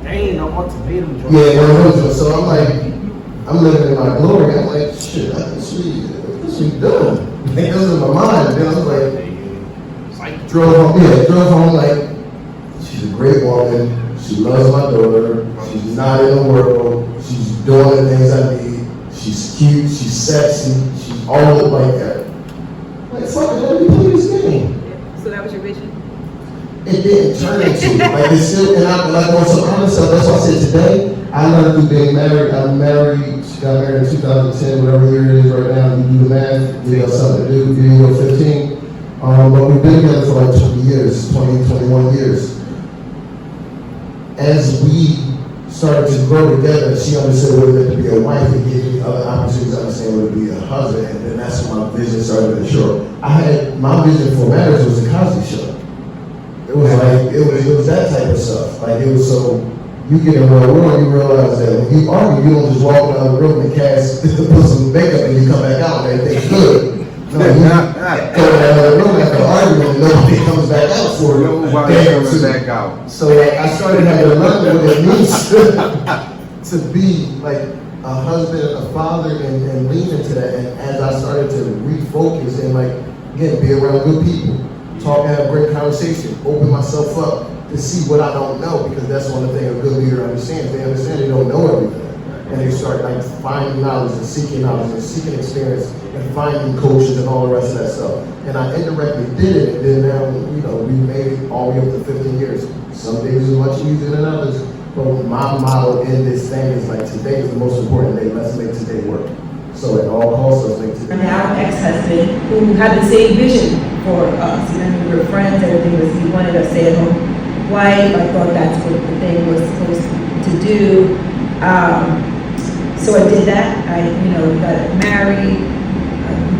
Ain't no ultimatum. Yeah, no. So I'm like, I'm living in my glory. I'm like, shit, what's she doing? It goes in my mind. Then I was like, drove home like, she's a great woman. She loves my daughter. She's not in the world. She's doing the things I need. She's cute. She's sexy. She's all like that. Like, fuck it, let me play this game. So that was your vision? It didn't turn into like it's still, and I'm like on some other stuff. That's why I said today I learned through being married. I'm married. She got married in 2010, whatever year it is right now. You do the math. You got something to do. Video 15. But we've been together for like 20 years, 21 years. As we started to grow together, she understood what it meant to be a wife and gave me other opportunities to understand what it would be a husband. And then that's when my vision started to show. My vision for marriage was a Cosby Show. It was like, it was that type of stuff. Like, it was so, you get in a real world, you realize that when you argue, you don't just walk out of the room and cast, put some makeup and you come back out and everything's good. No, you go out of the room after arguing and nobody comes back out for you. Nobody comes back out. So I started having to learn what it means to be like a husband, a father, and lean into that. And as I started to refocus and like, again, be around good people, talk, have great conversation, open myself up to see what I don't know, because that's one of the things a good leader understands. They understand they don't know everything. And they start like finding knowledge and seeking experience and finding coaches and all the rest of that stuff. And I indirectly did it, and then now, we made it all the way up to 15 years. Some days are much easier than others, but my motto in this thing is like, today is the most important day, let's make today work. So at all costs, let's make today work. Now ex-husband who had the same vision for us. We were friends, everything was, he wanted a stay-at-home wife. I thought that's what the thing was supposed to do. So I did that. I, got married,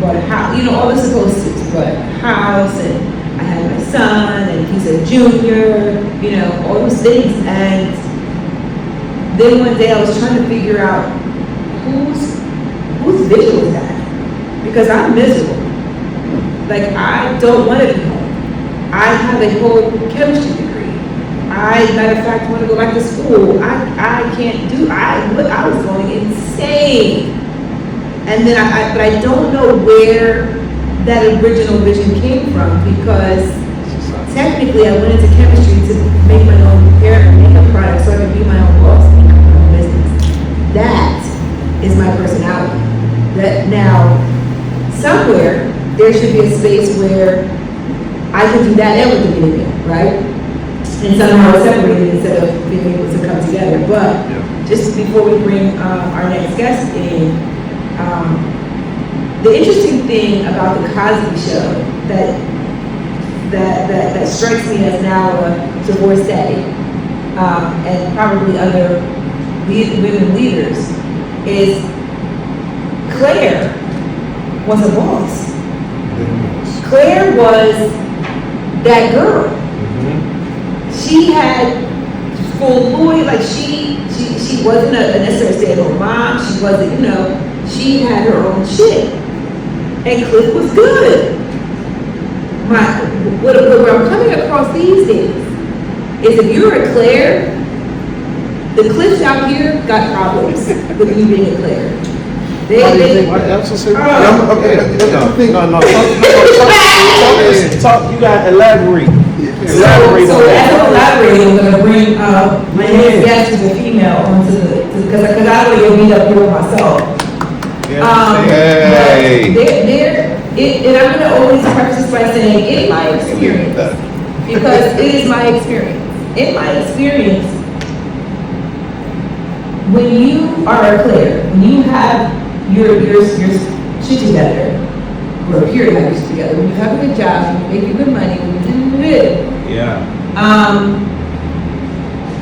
bought a house, all the supposed to, bought a house, and I had my son, and he's a junior, all those things. And then one day I was trying to figure out whose vision was that? Because I'm miserable. Like, I don't want to be home. I have a whole chemistry degree. Matter of fact, want to go back to school. I can't do, I was going insane. And then but I don't know where that original vision came from, because technically I went into chemistry to make my own hair and makeup products so I could be my own boss and have my own business. That is my personality. That now, somewhere, there should be a space where I can do that and with the video, right? And somehow it's separated instead of being able to come together. But just before we bring our next guest in, the interesting thing about the Cosby Show that strikes me as now a divorcee and probably other women leaders is Claire was a boss. Claire was that girl. She had full Louis, like she wasn't a necessarily stay-at-home mom. She wasn't, she had her own shit. And Cliff was good. What I'm coming across these days is if you're a Claire, the Cliffs out here got problems with you being a Claire. Talk. You got to elaborate. So as I'm elaborating, I'm going to bring my next guest who's a female onto because I don't want to beat up here myself. And I'm going to always preface this by saying, in my experience, because it is my experience. In my experience, when you are a Claire, when you have your shit together, or appear to have your shit together, when you have a good job, when you're making good money, when you're doing good.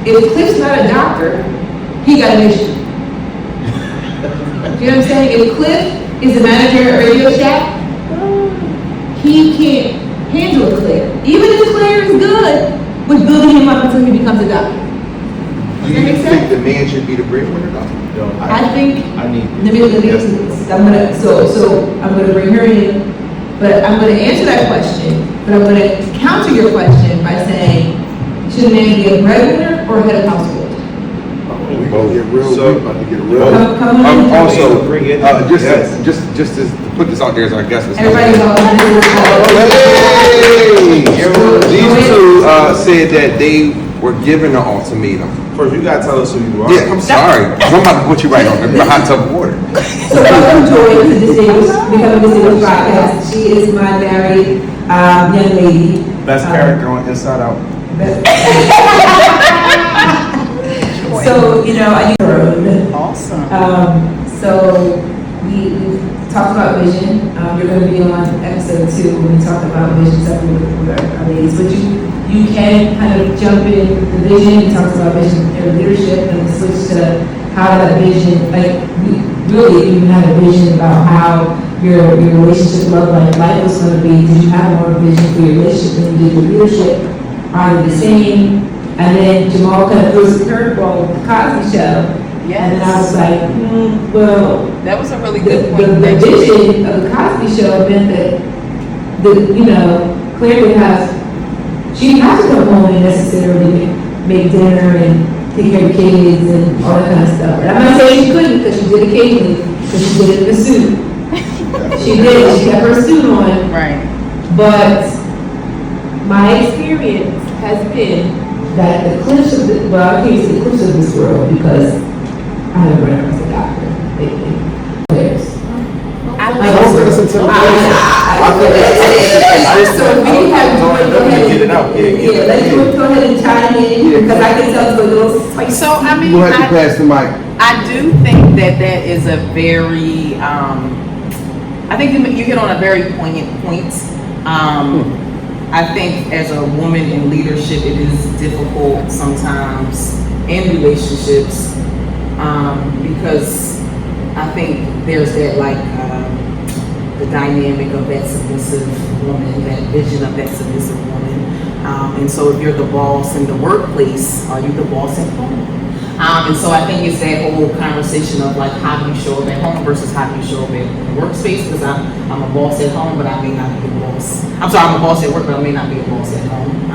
If Cliff's not a doctor, he got an issue. You know what I'm saying? If Cliff is a manager at Radio Shack, he can't handle a Claire. Even if Claire is good with building him up until he becomes a doctor. Do you think the man should be the breadwinner, though? I think. I need. I'm gonna bring her in, but I'm gonna answer that question. But I'm gonna counter your question by saying, should a man be a breadwinner or a head of household? Come on. Also, just to put this out there as our guest. Everybody's all These two said that they were given an ultimatum. First, you gotta tell us who you are. Yeah, I'm sorry. I'm about to put you right on the hot tub of water. So welcome Joy to Become a Distinguished podcast. She is my married young lady. Best character on Inside Out. So, I heard. Awesome. So we talked about vision. You're going to be on episode 2 when we talk about vision separately with our ladies. But you can kind of jump in the vision. You talked about vision and leadership, and switch to how that vision, like really you had a vision about how your relationship life was going to be. Did you have more vision for your relationship than you did your leadership? Are they the same? And then Jamal kind of threw the curveball with the Cosby Show. Yes. And then I was like, well, That was a really good point. the vision of the Cosby Show meant that Claire would she didn't have to come home and necessarily make dinner and take care of kids and all that kind of stuff. And I'm not saying she couldn't, because she did occasionally, because she did it in a suit. She did. She kept her suit on. Right. But my experience has been that the Cliffs of I can't say the Cliffs of this world because I haven't run as a doctor lately. Players. So we have go ahead and chime in because I can tell it's a little spicy. So I mean, You have to pass the mic. I do think that is a very, I think you hit on a very poignant point. I think as a woman in leadership, it is difficult sometimes in relationships because I think there's that the dynamic of that submissive woman, that vision of that submissive woman. And so if you're the boss in the workplace, are you the boss at home? And so I think it's that whole conversation of how do you show up at home versus how do you show up in the workspace, because I'm a boss at home, but I may not be a boss. I'm sorry, I'm a boss at work, but I may not be a boss at home.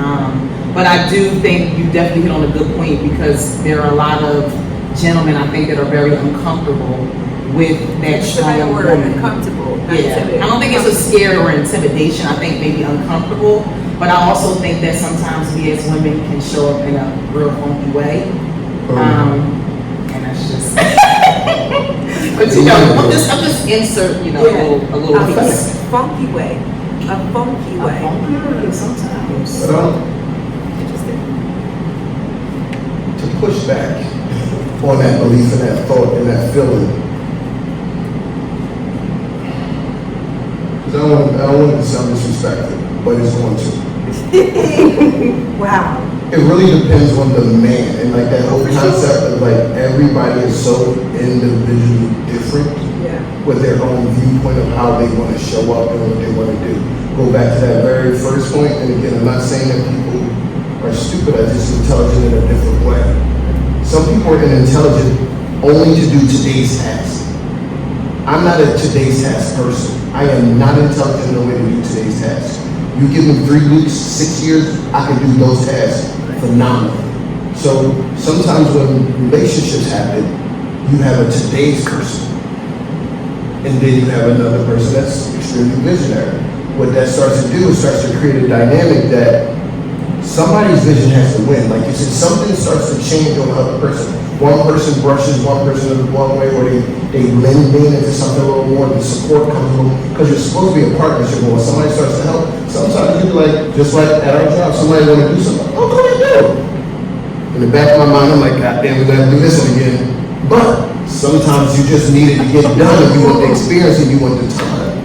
But I do think you definitely hit on a good point, because there are a lot of gentlemen, I think, that are very uncomfortable with that strong woman. Uncomfortable. Yeah, I don't think it's a scare or intimidation. I think maybe uncomfortable, but But I also think that sometimes we as women can show up in a real funky way. And that's just, but you know, I'm just insert, you know, a little piece. Funky way. A funky way. Sometimes. Interesting. To push back on that belief and that thought and that feeling. Because I don't want it to sound disrespectful, but it's going to. Wow. It really depends on the man, and like that whole concept of like everybody is so individually different with their own viewpoint of how they want to show up and what they want to do. Go back to that very first point, and again, I'm not saying that people are stupid, I'm just intelligent in a different way. Some people are intelligent only to do today's task. I'm not a today's task person. I am not intelligent in the way to do today's task. You give me 3 weeks, 6 years, I can do those tasks phenomenally. So sometimes when relationships happen, you have a today's person, and then you have another person that's extremely visionary. What that starts to do is starts to create a dynamic that somebody's vision has to win. Like you said, something starts to change on the other person. One person brushes one person in the one way, or they lean into something a little more, the support comes a little, because you're supposed to be a partnership, but when somebody starts to help, sometimes you like, just like at our job, somebody want to do something, oh, go ahead, do it. In the back of my mind, I'm like, God damn, we gotta do this one again. But sometimes you just need it to get done, and you want the experience and you want the time.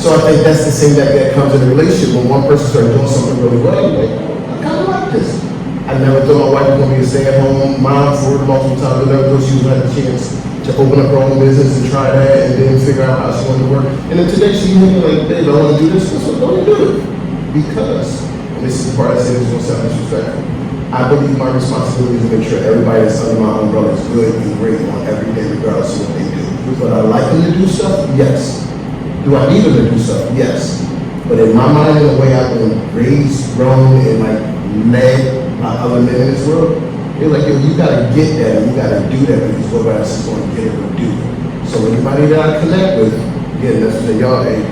So I think that's the same that comes in a relationship. When one person starts doing something really well, you're like, I kind of like this. I never thought my wife was going to be a stay-at-home mom for multiple times. I never thought she was going to have a chance to open up her own business and try that and then figure out how she wanted to work. And then today she's like, babe, I want to do this. So go and do it. Because, and this is the part I say this is going to sound disrespectful, I believe my responsibility is to make sure everybody that's under my umbrella is good and great on every day, regardless of what they do. But I like them to do stuff? Yes. Do I need them to do stuff? Yes. But in my mind, in the way I've been raised, grown, and like led by other men in this world, they're like, yo, you gotta get that and you gotta do that because nobody else is going to get it or do it. So anybody that I connect with, again, that's what y'all, hey,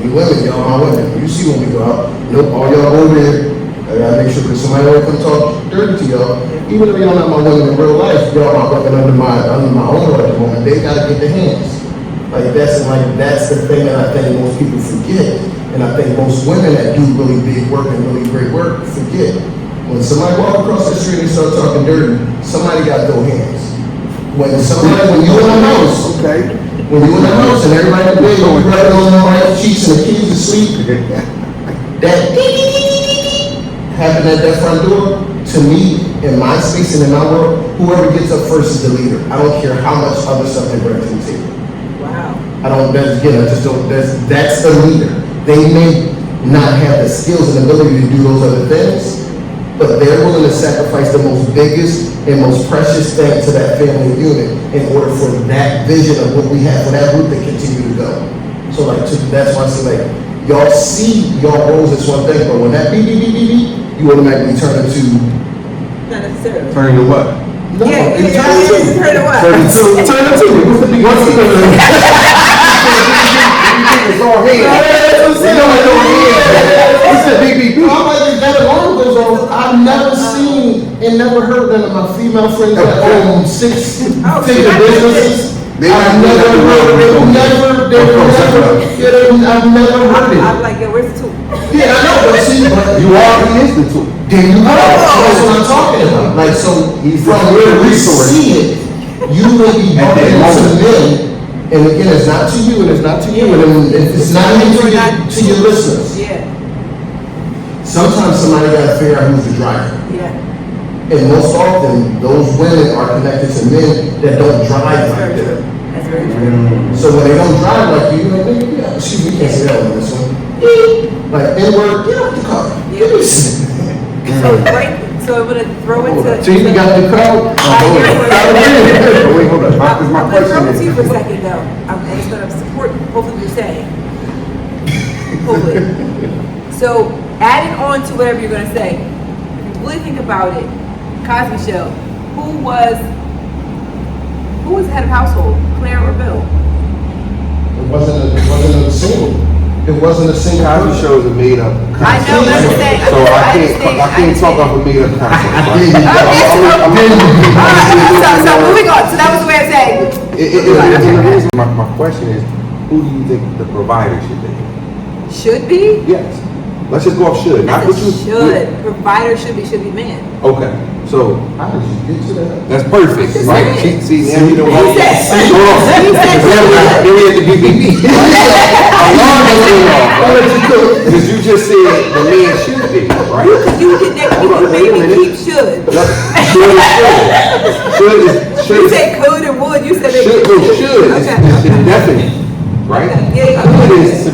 you women, y'all my women. You see when we go out, nope, all y'all over there, I gotta make sure that somebody will come talk dirty to y'all. Even if y'all not my women in real life, y'all my women under my own at the moment, they gotta get the hands. Like that's the thing that I think most people forget. And I think most women that do really big work and really great work forget. When somebody walk across the street and start talking dirty, somebody got to throw hands. When you in the house, when you in the house and everybody in the bed, you rubbing on the right cheeks and the kids asleep, that happened at that front door, to me, in my space and in my world, whoever gets up first is the leader. I don't care how much other stuff they bring to the table. That's the leader. They may not have the skills and ability to do those other things, but they're willing to sacrifice the most biggest and most precious thing to that family unit in order for that vision of what we have for that group to continue to go. So that's why I say y'all see y'all roles as one thing, but when that beep, you automatically turn into. Not necessarily. Turn into what? No, turn to what? Turn into what's the big It's all hands. I'm like, that alarm goes off. I've never seen and never heard none of my female friends that own 6-figure businesses. I've never heard it. I'm like, yo, where's the tool? Yeah, I know, but see, You already is the tool. there you go. That's what I'm talking about. Like, so from where we see it, you may be bumping into men. And again, it's not to you, and it's not to you, and it's not even to your listeners. Yeah. Sometimes somebody got to figure out who's the driver. Yeah. And most often, those women are connected to men that don't drive like that. That's very true. So when they don't drive like you, you're like, yeah, excuse me, you can't say that on this one. Like, N-word, get out the car. So I'm gonna throw it to. So you got the crowd? Wait, hold on. I'm gonna throw it to you for a second though. I'm just gonna support both of what you're saying. Hopefully. So adding on to whatever you're gonna say, if you really think about it, Cosby Show, who was the head of household, Claire or Bill? It wasn't a single. It wasn't a single Cosby person. shows are made up I know, concepts. that's the thing. So I can't talk off a made up concept. Right? So moving on. So that was the way I said. And the reason my question is, who do you think the provider should be? Should be? Yes. Let's just go off should. Not what you Should. Provider should be man. Okay. So How did you get to that? that's perfect, Just right? saying. See, now you know what? He said- Hold on. he said- Then we had to be Alarm is going off. Because you just said the man should be, right? You did that. Hold on, You wait a made me minute. keep should. Should You is said could and would. You said should is Okay. definite, right? Yeah. Could is,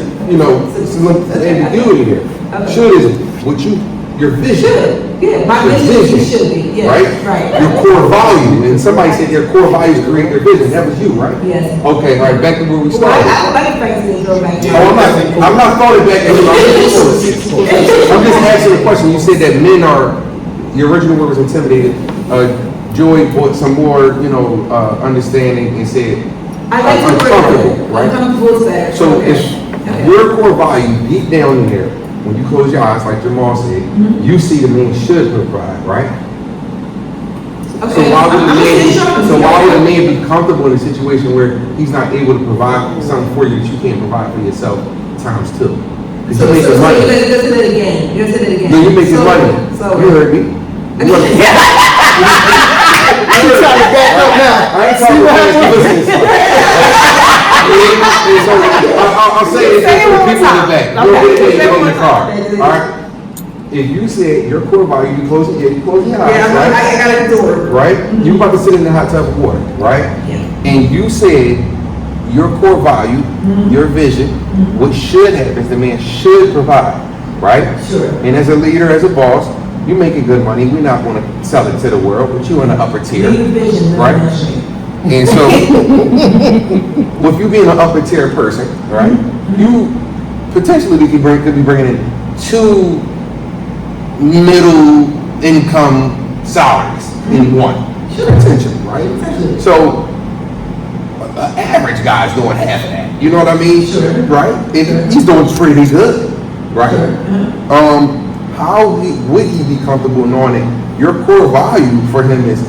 some ambiguity here. Should is what your vision. Should. Yeah. My Your vision vision, should be. Yeah. Right? Right. Your core value, and somebody said their core values create their vision. That was you, right? Yes. Okay, all right, back to where we Well, started. I would like to go back. Oh, I'm not throwing it back at you. I'm just asking a question. You said that men are, the original word was intimidated. Joy brought some more, understanding and said I like to uncomfortable, right? Uncomfortable sex. So Okay. if your core value deep down in there, when you close your eyes, like Jamal said, you see the man should provide, right? Okay. So why would I'm just a man be comfortable in a situation where he's not able to provide something for you that you can't provide for yourself times two? Because So you making money. let's say that again. Let's say that again. No, you making So- money. So You heard me. I'm trying to back up now. I ain't talking about I'll say it again for the people in the back. You'll get it in the car. All right. If you said your core value, you close your eyes, yeah, right? I got a door. Right? You about to sit in the hot tub of water, right? Yeah. And you said your core value, your vision, what should happen is the man should provide, right? Sure. And as a leader, as a boss, you making good money. We're not going to sell it to the world, but you in the upper tier, Lead vision, right? And so, with you being an upper tier person, right? You potentially could be bringing in 2 middle income salaries in one. Sure. Potentially, right? Potentially. So, an average guy's doing half of that. You know what I mean? Sure. Right? And he's doing pretty good, right? Sure. How would he be comfortable knowing that your core value for him is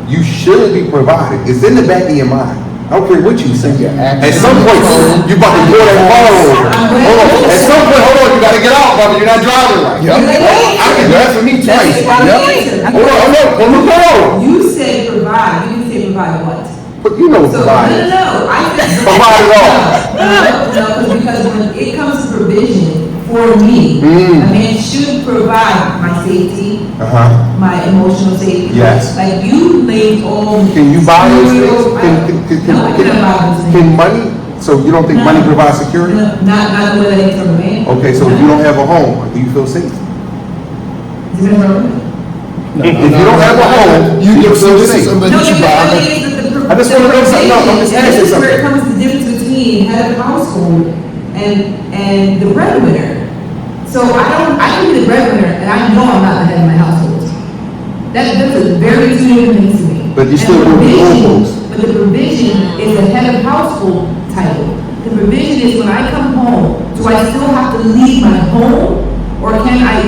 you should be provided? It's in the back of your mind. I don't care what you say. At some point, you about to pull that car over. Hold on. At some point, hold on, you gotta get out, brother. You're not driving right. I can do that for me twice. Hold on. You said provide, you didn't say provide what? But you know So, provide. no, I said. Provide it all. No, because when it comes to provision, for me, a man should provide my safety, my emotional safety. Yes. Like you laid all. Can you buy those material- things? No, I cannot buy those things. Can money? So you don't think money provides security? No, not the way that it's from a man. Okay, so if you don't have a home, do you feel safe? Depends on the If you don't have a home, You feel so this safe. is something No, that you because buy. the thing is that I just wanna know something. No, I'm just asking this is where something. it comes to the difference between head of household and the breadwinner. So I can be the breadwinner and I know I'm not the head of my household. That's a very two different things to me. But you And still the do the provision- goalposts. But the provision is a head of household title. The provision is when I come home, do I still have to leave my home? Or can I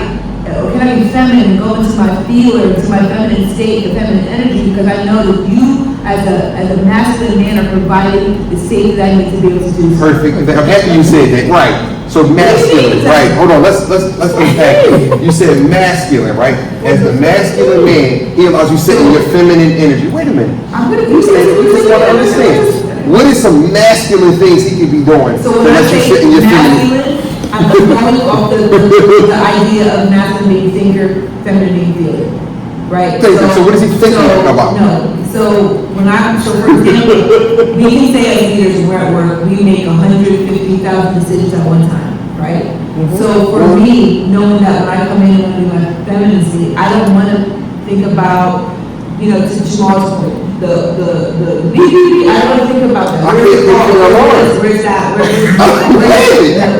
be feminine and go into my feeler, into my feminine state, the feminine energy, because I know that you, as a masculine man, are providing the safety that I need to be able to do. so. Perfect. I'm happy you said that. Right. So masculine, right? Hold on. Let's unpack it. You said masculine, right? As the masculine man, he allows you to sit in your feminine energy. Wait a minute. I'm gonna You just want to understand. What is some masculine things he could be doing So to when I let you say sit in your feminine? masculine, I'm going off the idea of masculine being thinker, feminine being feeler, right? Thinker. So what is he thinking about? No, so for example, we can say as leaders, when we're at work, we make 150,000 decisions at one time, right? So for me, knowing that when I come in and want to do my femininity, I don't want to think about, to Jamal's point, the BBB, I don't want to think about that. I can't think of the alarm. Where's that? Where's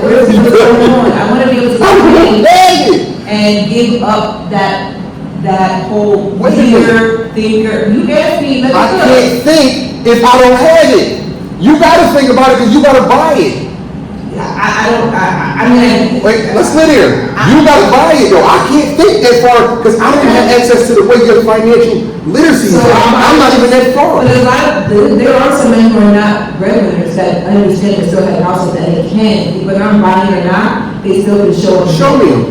Where's going on? I want to be able to come in Hey! and give up that whole Wait a minute. leader, thinker. You asked me, let I me can't think if I don't have it. You got to think about it because you got to buy it. I mean. Wait, let's let here. You gotta buy it though. I can't think that far because I don't have access to the way your financial literacy is. I'm not even that far. But there are some men who are not breadwinners that understand and still have households that they can, whether I'm buying or not, they still can show up. Show me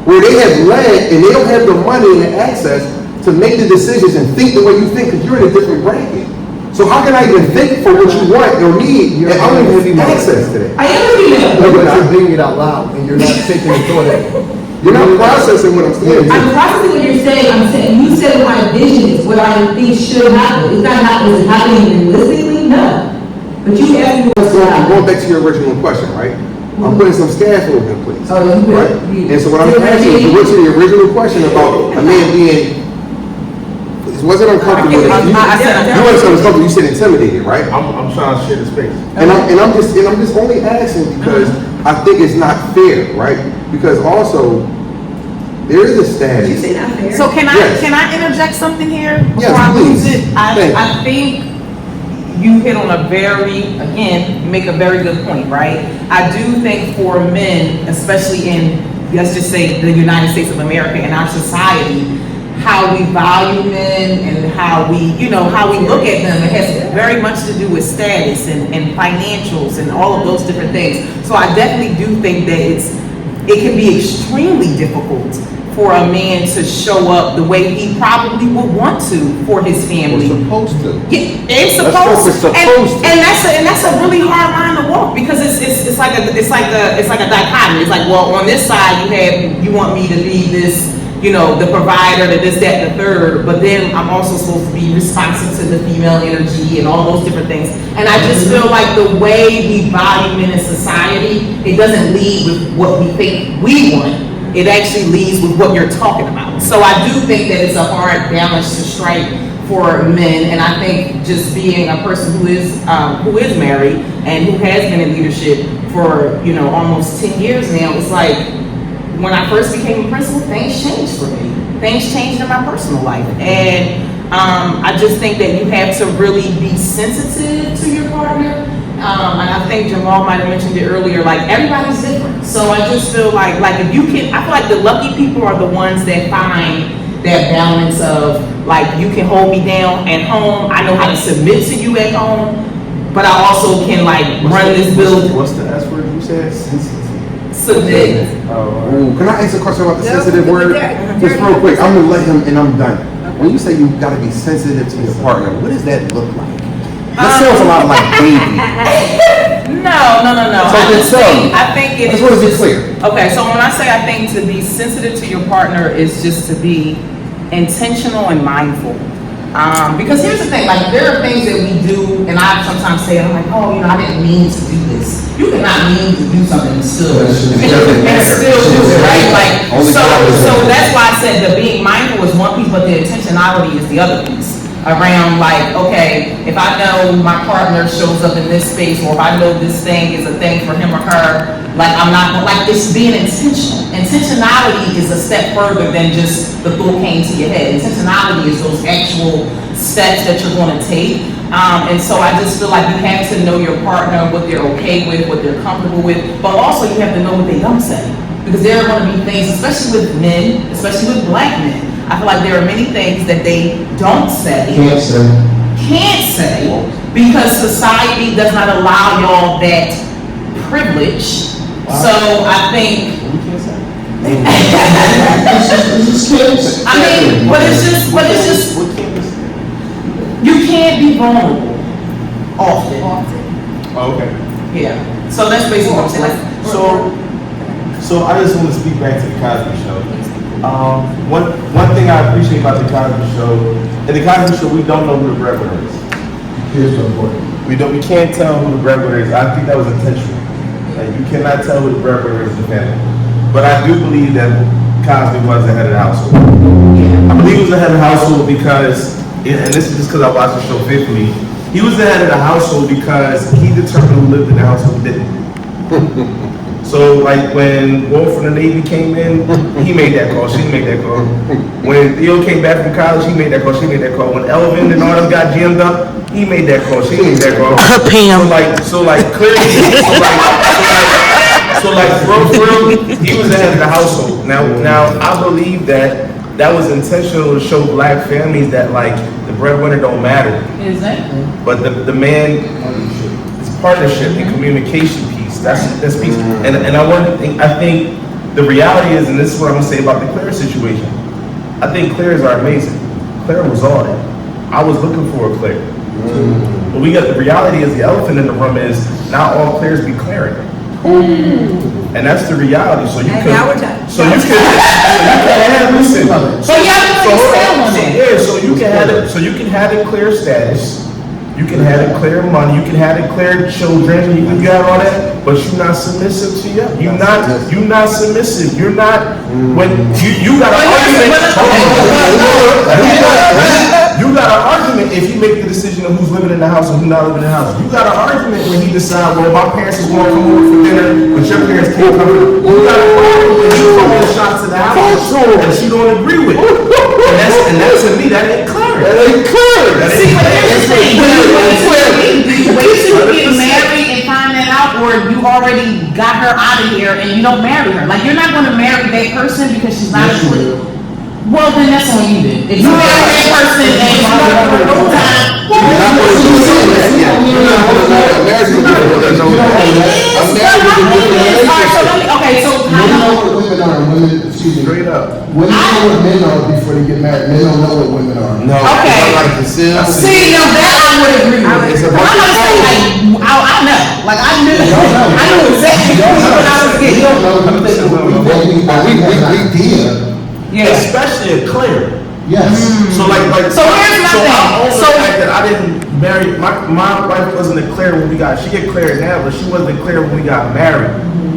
where they have led and they don't have the money and the access to make the decisions and think the way you think because you're in a different bracket. So how can I even think for what you want or need if I don't even have access to that? I am a female. No, but you're thinking it out loud and you're not taking the thought in. You're not processing what I'm saying. I'm processing what you're saying. I'm saying you said what my vision is, what I think should happen. It's not happening. Is it happening realistically? No. But you asked me what's So going I'm on. going back to your original question, right? I'm putting some scaffolding in place. Oh, you right? And so what I'm asking you, what's the original question about a man being, it wasn't uncomfortable. You weren't so uncomfortable, you said intimidated, right? I'm trying to share the space. And I'm just only asking because I think it's not fair, right? Because also, there is a status. So can I interject something here before I lose it? I think you hit on you make a very good point, right? I do think for men, especially in, let's just say, the United States of America and our society, how we value men and how we look at them, it has very much to do with status and financials and all of those different things. So I definitely do think that it can be extremely difficult for a man to show up the way he probably would want to for his family. We're supposed to. Yeah, it's supposed to. And that's a really hard line to walk because it's like a dichotomy. It's like, well, on this side you want me to be this, the provider, the this, that, the third, but then I'm also supposed to be responsive to the female energy and all those different things. And I just feel like the way we value men in society, it doesn't lead with what we think we want. It actually leads with what you're talking about. So I do think that it's a hard balance to strike for men, and I think just being a person who is married and who has been in leadership for almost 10 years now, it's like when I first became a principal, things changed for me. Things changed in my personal life, and I just think that you have to really be sensitive to your partner. And I think Jamal might have mentioned it earlier, like everybody's different. So I just feel like if you can, I feel like the lucky people are the ones that find that balance of like, you can hold me down at home, I know how to submit to you at home, but I also can run this building. What's the S word you said? Submit. Ooh, can I ask a question about the sensitive word? Just real quick, I'm gonna let him and I'm done. When you say you gotta be sensitive to your partner, what does that look like? That sounds a lot like baby. No. I think it is. I just want to be clear. Okay, so when I say I think to be sensitive to your partner is just to be intentional and mindful. Because here's the thing, there are things that we do, and I sometimes say, I'm like, oh, I didn't mean to do this. You cannot mean to do something and still do it, right? So that's why I said the being mindful is one piece, but the intentionality is the other piece. Around okay, if I know my partner shows up in this space, or if I know this thing is a thing for him or her, I'm not, it's being intentional. Intentionality is a step further than just the thought came to your head. Intentionality is those actual steps that you're going to take. And so I just feel like you have to know your partner, what they're okay with, what they're comfortable with, but also you have to know what they don't say. Because there are going to be things, especially with men, especially with black men, I feel like there are many things that they don't say. Can't say because society does not allow y'all that privilege. Wow. So I think but it's just you can't be vulnerable often. Oh, okay. Yeah. So that's basically what I'm saying. So I just want to speak back to the Cosby Show. One thing I appreciate about the Cosby Show, in the Cosby Show, we don't know who the breadwinner is. Here's the point. We can't tell who the breadwinner is. I think that was intentional. You cannot tell who the breadwinner is in the family. But I do believe that Cosby was the head of the household. I believe he was the head of the household because, and this is just because I watched the show faithfully, he was the head of the household because he determined who lived in the household and didn't. So when Wolf from the Navy came in, he made that call, she made that call. When Theo came back from college, he made that call, she made that call. When Elvin and all them got jammed up, he made that call, she made that call. Pam. So clearly, So like for real, he was the head of the household. Now I believe that was intentional to show black families that like the breadwinner don't matter, Exactly. but the man, it's partnership and communication piece. That's piece. And I think the reality is, and this is what I'm gonna say about the Claire situation. I think Claires are amazing. Claire was on it. I was looking for a Claire. But we got the reality is the elephant in the room is not all Claires be Claire. And that's the reality. So you And can, now we're done. so you can have, listen. But y'all can sell on it. Yeah, so you can have it. So you can have it clear status. You can have it clear money. You can have it clear children. You got all that, but you're not submissive to you. You're not submissive. You're not when you got an argument. You got an argument if you make the decision of who's living in the house and who's not living in the house. You got an argument when he decides, well, my parents is going to come over for dinner, but your parents can't come over. You got an argument when you come in shots to the house and she don't agree with it. And that to me, that ain't clear. That ain't clear. See, but here's the thing. Do you wait till you get married and find that out, or you already got her out of here and you don't marry her? Like, you're not going to marry that person because she's not a clear. Well, then that's on you then. If you marry that person and you got her for no time, okay, so You know what women are, excuse me. Straight up. Women know what men are before they get married. Men don't know what women are. No. Okay. See, now that I would agree with. It's a I'm gonna say, like, I know. Like, I knew exactly what I was getting. We did. Yeah. Especially a Claire. Yes. So like. So here's my thing. I own So- the fact that I didn't marry. My wife wasn't a Claire when we got. She get Claire now, but she wasn't Claire when we got married.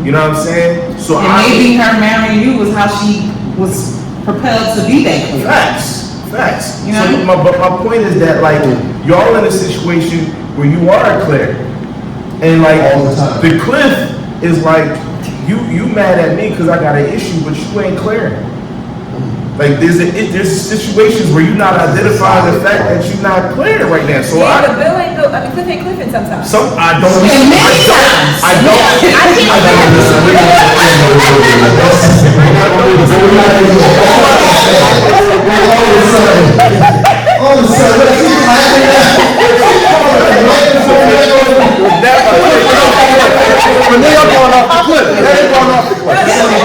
You know what I'm saying? So And maybe her marrying you was how she was propelled to be that clear. Facts. You know? So but my point is that like y'all in a situation where you are a Claire, and like All the time. the cliff is like you mad at me because I got an issue, but you ain't Claire. Like there's situations where you're not identifying the fact that you're not clear right now. So Yeah, the bill ain't go, I mean, Cliff ain't Cliffing sometimes. I don't. And many times. All of a sudden, let's see when they are going off the cliff, they're going off the cliff,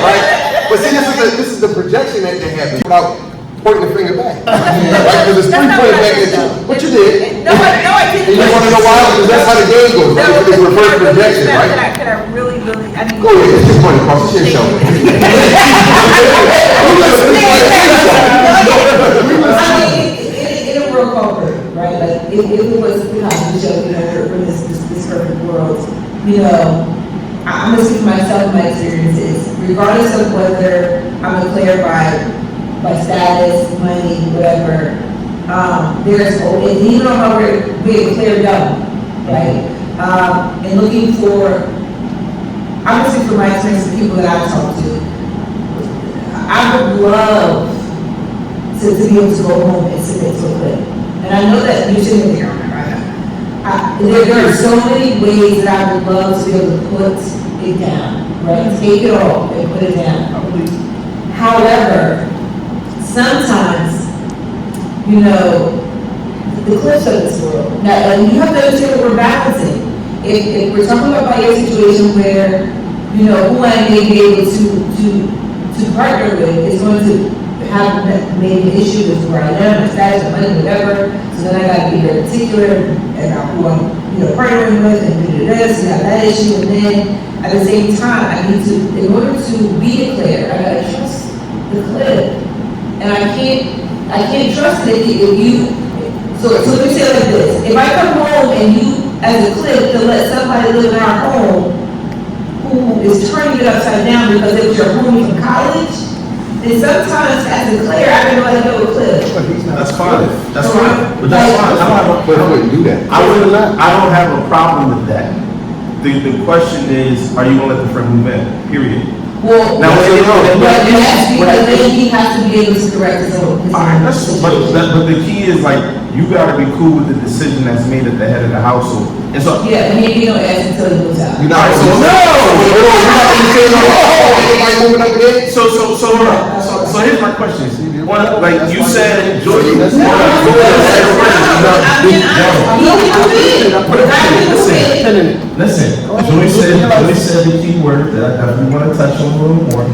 right? But see, this is the projection that they have without pointing the finger back, right? Because it's three pointing back at you. But you did. No, I didn't. And you want to know why? Because that's how the game goes, right? It's reverse projection, right? Can I really, I mean. Go ahead, it's your point across the show. In a world called Earth, right? Like, if it was the Cosby Show, you know, from this perfect world, you know, I'm gonna speak for myself, my experiences, regardless of whether I'm declared by status, money, whatever. There's, and even on how we're declared young, right? And looking for, I'm gonna speak for my experience with people that I've talked to. I would love to be able to go home and submit to a clip. And I know that you're sitting there, right? There are so many ways that I would love to be able to put it down, right? Take it off and put it down. However, sometimes, you know, the cliffs of this world. Now, and you have to understand what we're balancing. If we're talking about a situation where, you know, who I may be able to partner with is going to have maybe an issue with where I am, my status, my money, whatever. So then I got to be very particular about who I'm, you know, partnering with and do this and have that issue. And then at the same time, I need to, in order to be a Claire, I got to trust the clip. And I can't trust it if you. So let me say it like this: if I come home and you, as a clip, to let somebody live in our home who is turning it upside down because it was your homie from college. And sometimes, as a Claire, I can let go of Cliff. That's fine. That's fine. But that's fine. I wouldn't do that. I don't have a problem with that. The question is, are you gonna let the friend move in? Period. Well, Now, but but- that's because then he has to be able to correct his own. But the key is like, you gotta be cool with the decision that's made at the head of the household. And so, Yeah, and maybe don't ask until he moves out. You're not. So, Hold on, you're not gonna say no. so here's my question. One, like you said, Joyce. Listen, Joyce said the key word that I definitely want to touch on a little more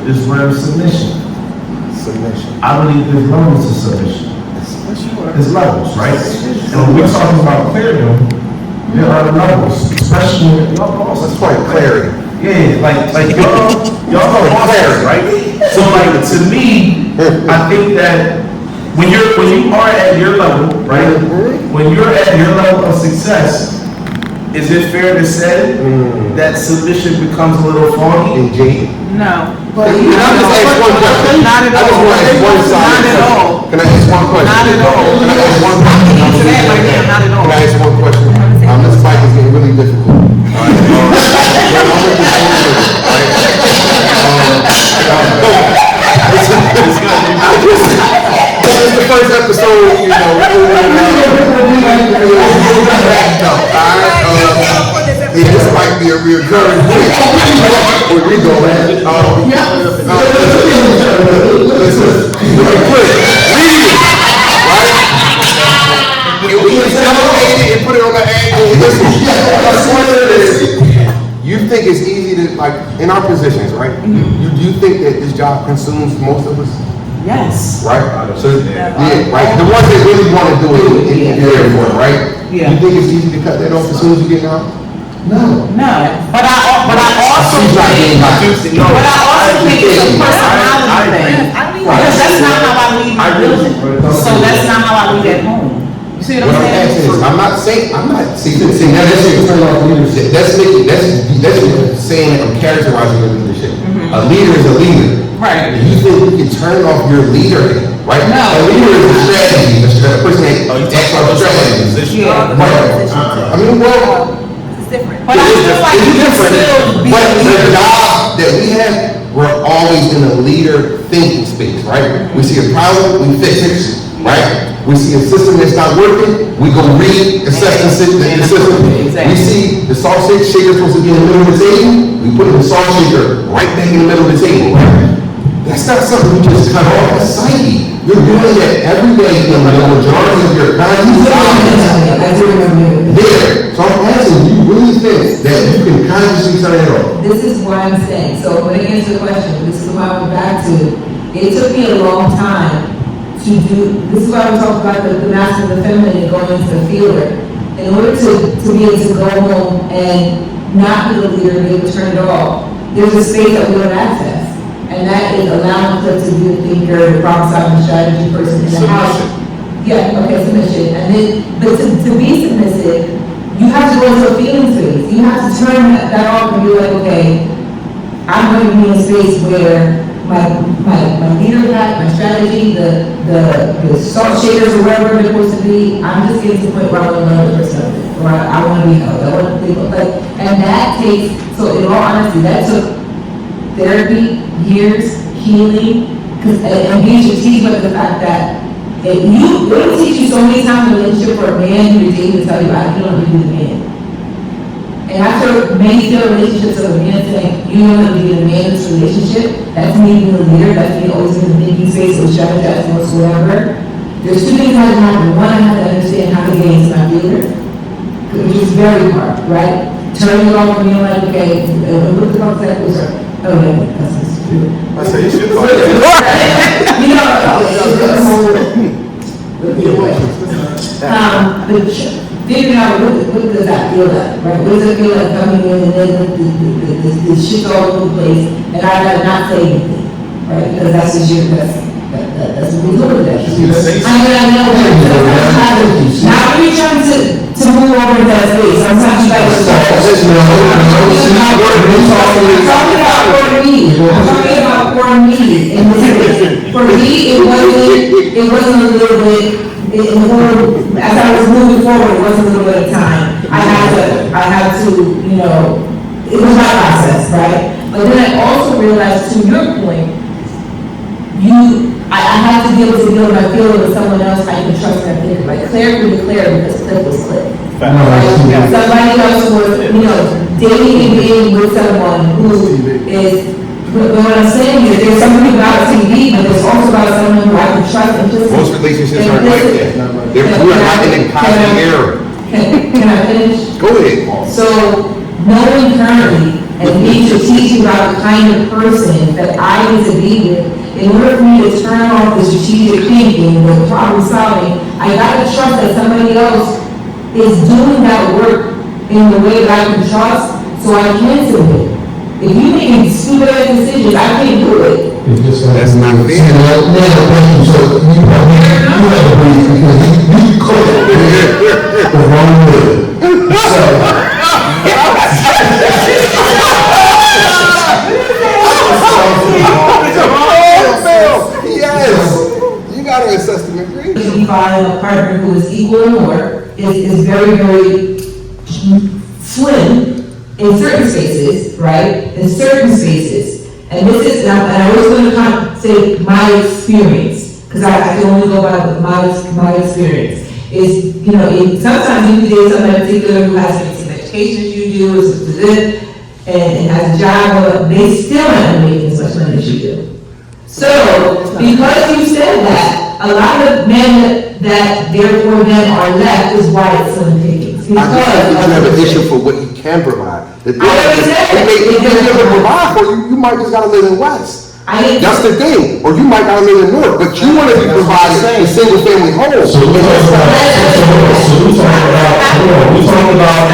is word of submission. Submission. I believe there's levels of submission. There's levels, right? And when we're talking about clarity, there are levels, especially when y'all bosses. Let's point clarity. Yeah, like y'all know bosses, right? So like to me, I think that when you are at your level, right? When you're at your level of success, is it fair to say that submission becomes a little foggy? Indeed. No. Can I just ask one question? Not at I just all. want to ask one side. Not at all. Can I ask one question? Not at all. Can I ask one question? I can't answer that right now, not at all. Can I ask one question? This fight is getting really difficult. All right. This is the first episode, you know. Yeah, this might be a recurring thing. Where we go, man. Listen, really quick. Read it, right? And we can elevate it and put it on the angle. Listen, you think it's easy to, like, in our positions, right? You think that this job consumes most of us? Yes. Right? So, yeah, right? The ones that really want to do it in the airport, right? Yeah. You think it's easy to cut that off as soon as you get out? No. No, but I also She's not think, getting back. but I also think it's a personality thing. Because that's not how I leave my building. So that's not how I leave at home. You see what What I'm I'm asking saying? is, I'm not saying that's turn off leadership. That's saying that I'm characterizing your leadership. A leader is a leader. Right. And you think you can turn off your leader, right? No. A leader is a strategy. A person that acts on strategy. Yeah. Right. I mean, well, It's different. But I feel like you can still be but a the leader. job that we have, we're always in a leader thinking space, right? We see a problem, we fix it, right? We see a system that's not working, we go reassess the system. We see the salt shaker supposed to be in the middle of the table, we put the salt shaker right back in the middle of the table, right? That's not something you just cut off, that's psyche. You're doing that every day in the majority of your conscious there. So I'm asking, you really think that you can consciously turn it off? This is what I'm saying. So when it answers the question, this is what I went back to. It took me a long time to do, this is why we talk about the masculine and the feminine and going into the feeler. In order to be able to go home and not be the leader and be able to turn it off, there's a space that we don't access. And that is allowing Cliff to be the thinker, the problem-solving strategy person in the house. Yeah, okay, submission. And then, but to be submissive, you have to go into a feeling space. You have to turn that off and be like, okay, I'm going to be in a space where my leader hat, my strategy, the salt shakers or whatever they're supposed to be, I'm just getting to the point where I want to learn the person, or I want to be held. I want to think like, and that takes, so in all honesty, that took therapy, years, healing, and being strategic about the fact that it'll teach you so many times in a relationship for a man who you're dating to tell you, you don't need to be the man. And after many failed relationships of a man saying, you don't want to be the man in this relationship, that's me being the leader, that's me always in the thinking space or strategizing whatsoever. There's two things that happen. One, I have to understand how to get into my feeler, which is very hard, right? Turning it off and being like, okay, what the fuck that was? Oh, yeah, that's true. I say you should. You know, figuring out what does that feel like, right? What does it feel like coming in and then the shit all over the place, and I gotta not say anything, right? Because that's just your, that's the result of that. I mean, I know that now we're trying to move over to that space. Sometimes you gotta I'm talking about for me in this space. For me, it wasn't a little bit. As I was moving forward, it wasn't a little bit of time. I had to, you know, it was my process, right? But then I also realized, to your point, I have to be able to build my feeling with someone else I can trust and think. Like Claire would declare because Cliff was Cliff. Somebody else was, dating and being with someone who is, but what I'm saying is there's something about TV, but there's also about someone who I can trust and listen. Most relationships aren't like that. We're not in a cosmic era. Can I finish? Go ahead. So, knowing currently and being strategic about the kind of person that I need to be with, in order for me to turn off the strategic thinking, the problem solving, I gotta trust that somebody else is doing that work in the way that I can trust, so I can submit. If you make stupid ass decisions, I can't do it. That's not fair. So you have to breathe because you caught it the wrong way. Yes, you got to assess the degree. If you find a partner who is equal or more, is very, very slim in certain spaces, right? In certain spaces. And this is, and I was going to say my experience, because I can only go by my experience, is, sometimes you can date somebody in particular who has the same education as you do, and has a job, but they still aren't making as much money as you do. So, because you said that, a lot of men that therefore men are left is why it's slim pickings. I just think you have an issue for what you can provide. The thing is, if they never provide for you, you might just gotta live in West. That's the thing. Or you might gotta live in North, but you want to be provided in single family homes. So we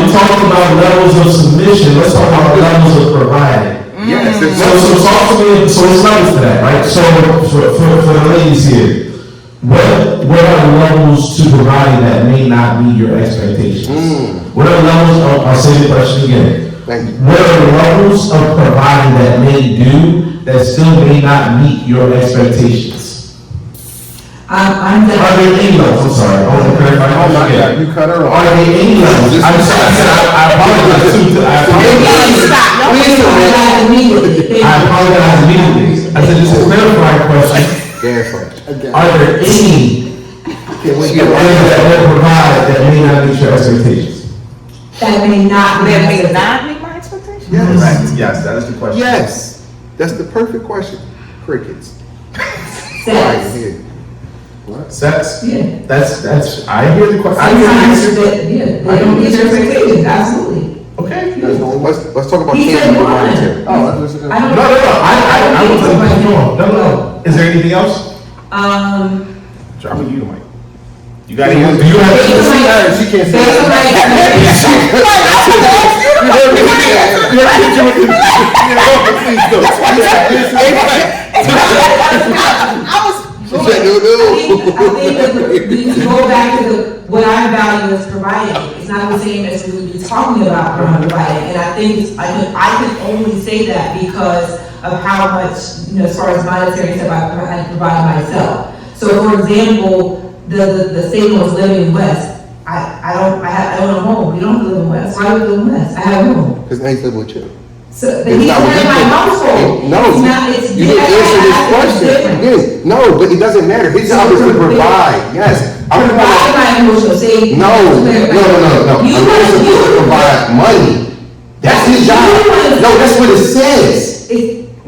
talked about levels of submission. Let's talk about levels of providing. Yes. So talk to me. So it's levels for that, right? So for the ladies here, what are the levels to providing that may not meet your expectations? What are the levels of, I'll say the question again. What are the levels of providing that may do that still may not meet your expectations? Are there any levels? I'm sorry. I want to clarify. Oh my God, you cut her off. Are there any levels? I apologize too. I apologize immediately. I said this is a clarifying question. Are there any that will provide that may not meet your expectations? That may not meet my expectations? Yes. Right. Yes, that is the question. Yes. That's the perfect question. Crickets. Sex. Sex? Yeah. That's, I hear the question. Sometimes they don't meet your expectations, absolutely. Okay. Let's talk about He said tangible one. monetary. I don't No, I will tell you no. Is there anything else? Sure, I'm gonna use the mic. You got any? Do you have? She can't say based on my I think that we go back to what I value as providing. It's not the same as we would be talking about providing. And I think I can only say that because of how much, as far as monetary stuff I provide myself. So for example, the statement was living in West. I don't have a home. We don't live in West. Why do we live in West? I have a home. Because they live with you. So he's not in my household. No, it's not, it's you didn't answer this question. You didn't. No, but it doesn't matter. His job is to provide. Yes. I'm provide my emotional safety. No. You I'm supposed to provide money. That's his job. No, that's what it says.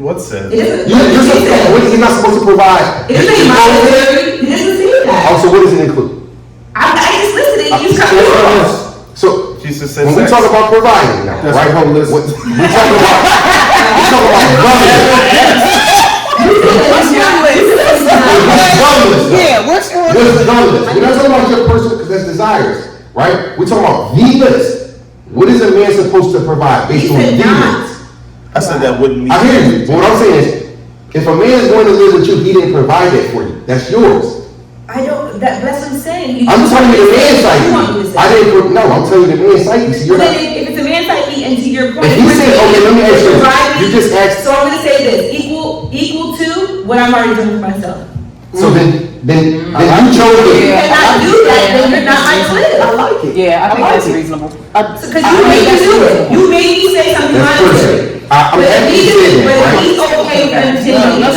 What says? You're not supposed to provide. It doesn't monetary. It doesn't say that. Also, what does it include? I just listened. You cut me off. So Jesus when said we talk about providing now, That's right? what homeless. We talk about What's your governance. We're not talking about your personal, because that's desires, right? We're talking about the list. What is a man supposed to provide based on the list? I said that wouldn't mean. I hear you. But what I'm saying is, if a man is going to live with you, he didn't provide that for you. That's yours. That's what I'm saying. I'm telling you the man's psyche. I'm telling you the man's psyche. So you're not. If it's a man's psyche, and to your point, If he said, okay, let me ask you. You just asked. So I'm going to say this: equal to what I'm already doing for myself. So then then you chose If you it. cannot do that, then you're not my clip. I like it. Yeah, I think like that's it. reasonable. Because you made me do it. You made me say something That's monetary. perfect. I'm But happy you he's, said but that, right? he's okay with understanding. No,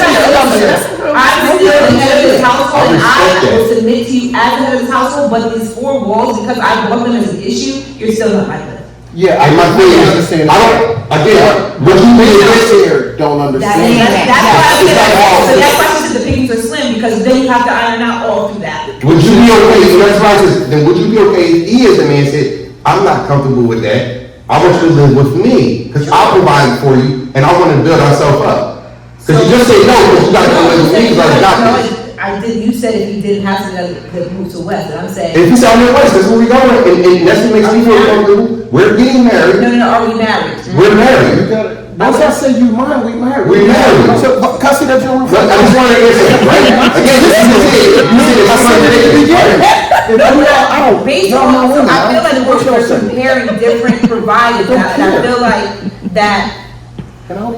I'm still the head of this household, and I respect I will that. submit to you as the head of this household, but these four walls, because I brought them as an issue, you're still not my clip. Yeah, and my thing is, I don't, again, what you made this here, don't understand. That's why I It's like all- said, so that's why I said the pickings are slim, because then you have to iron out all through that. Would you be okay, so that's why I said, then would you be okay if he as a man said, I'm not comfortable with that, I want you to live with me, because I'll provide for you, and I want to build ourselves up. Because you just say no, but you gotta come live with me, because I got this. I did, you said if he didn't have to, that move to West, and I'm saying. If you say I'm in West, that's where we going, and that's what makes me feel comfortable, we're getting married, No, are we married? we're married. Once I said you mine, we married. We married. So, cause see that you're But I just want to answer that, right? Again, this is you said it's my relationship, right? Based on, so I feel like we're comparing different providers, and I feel like that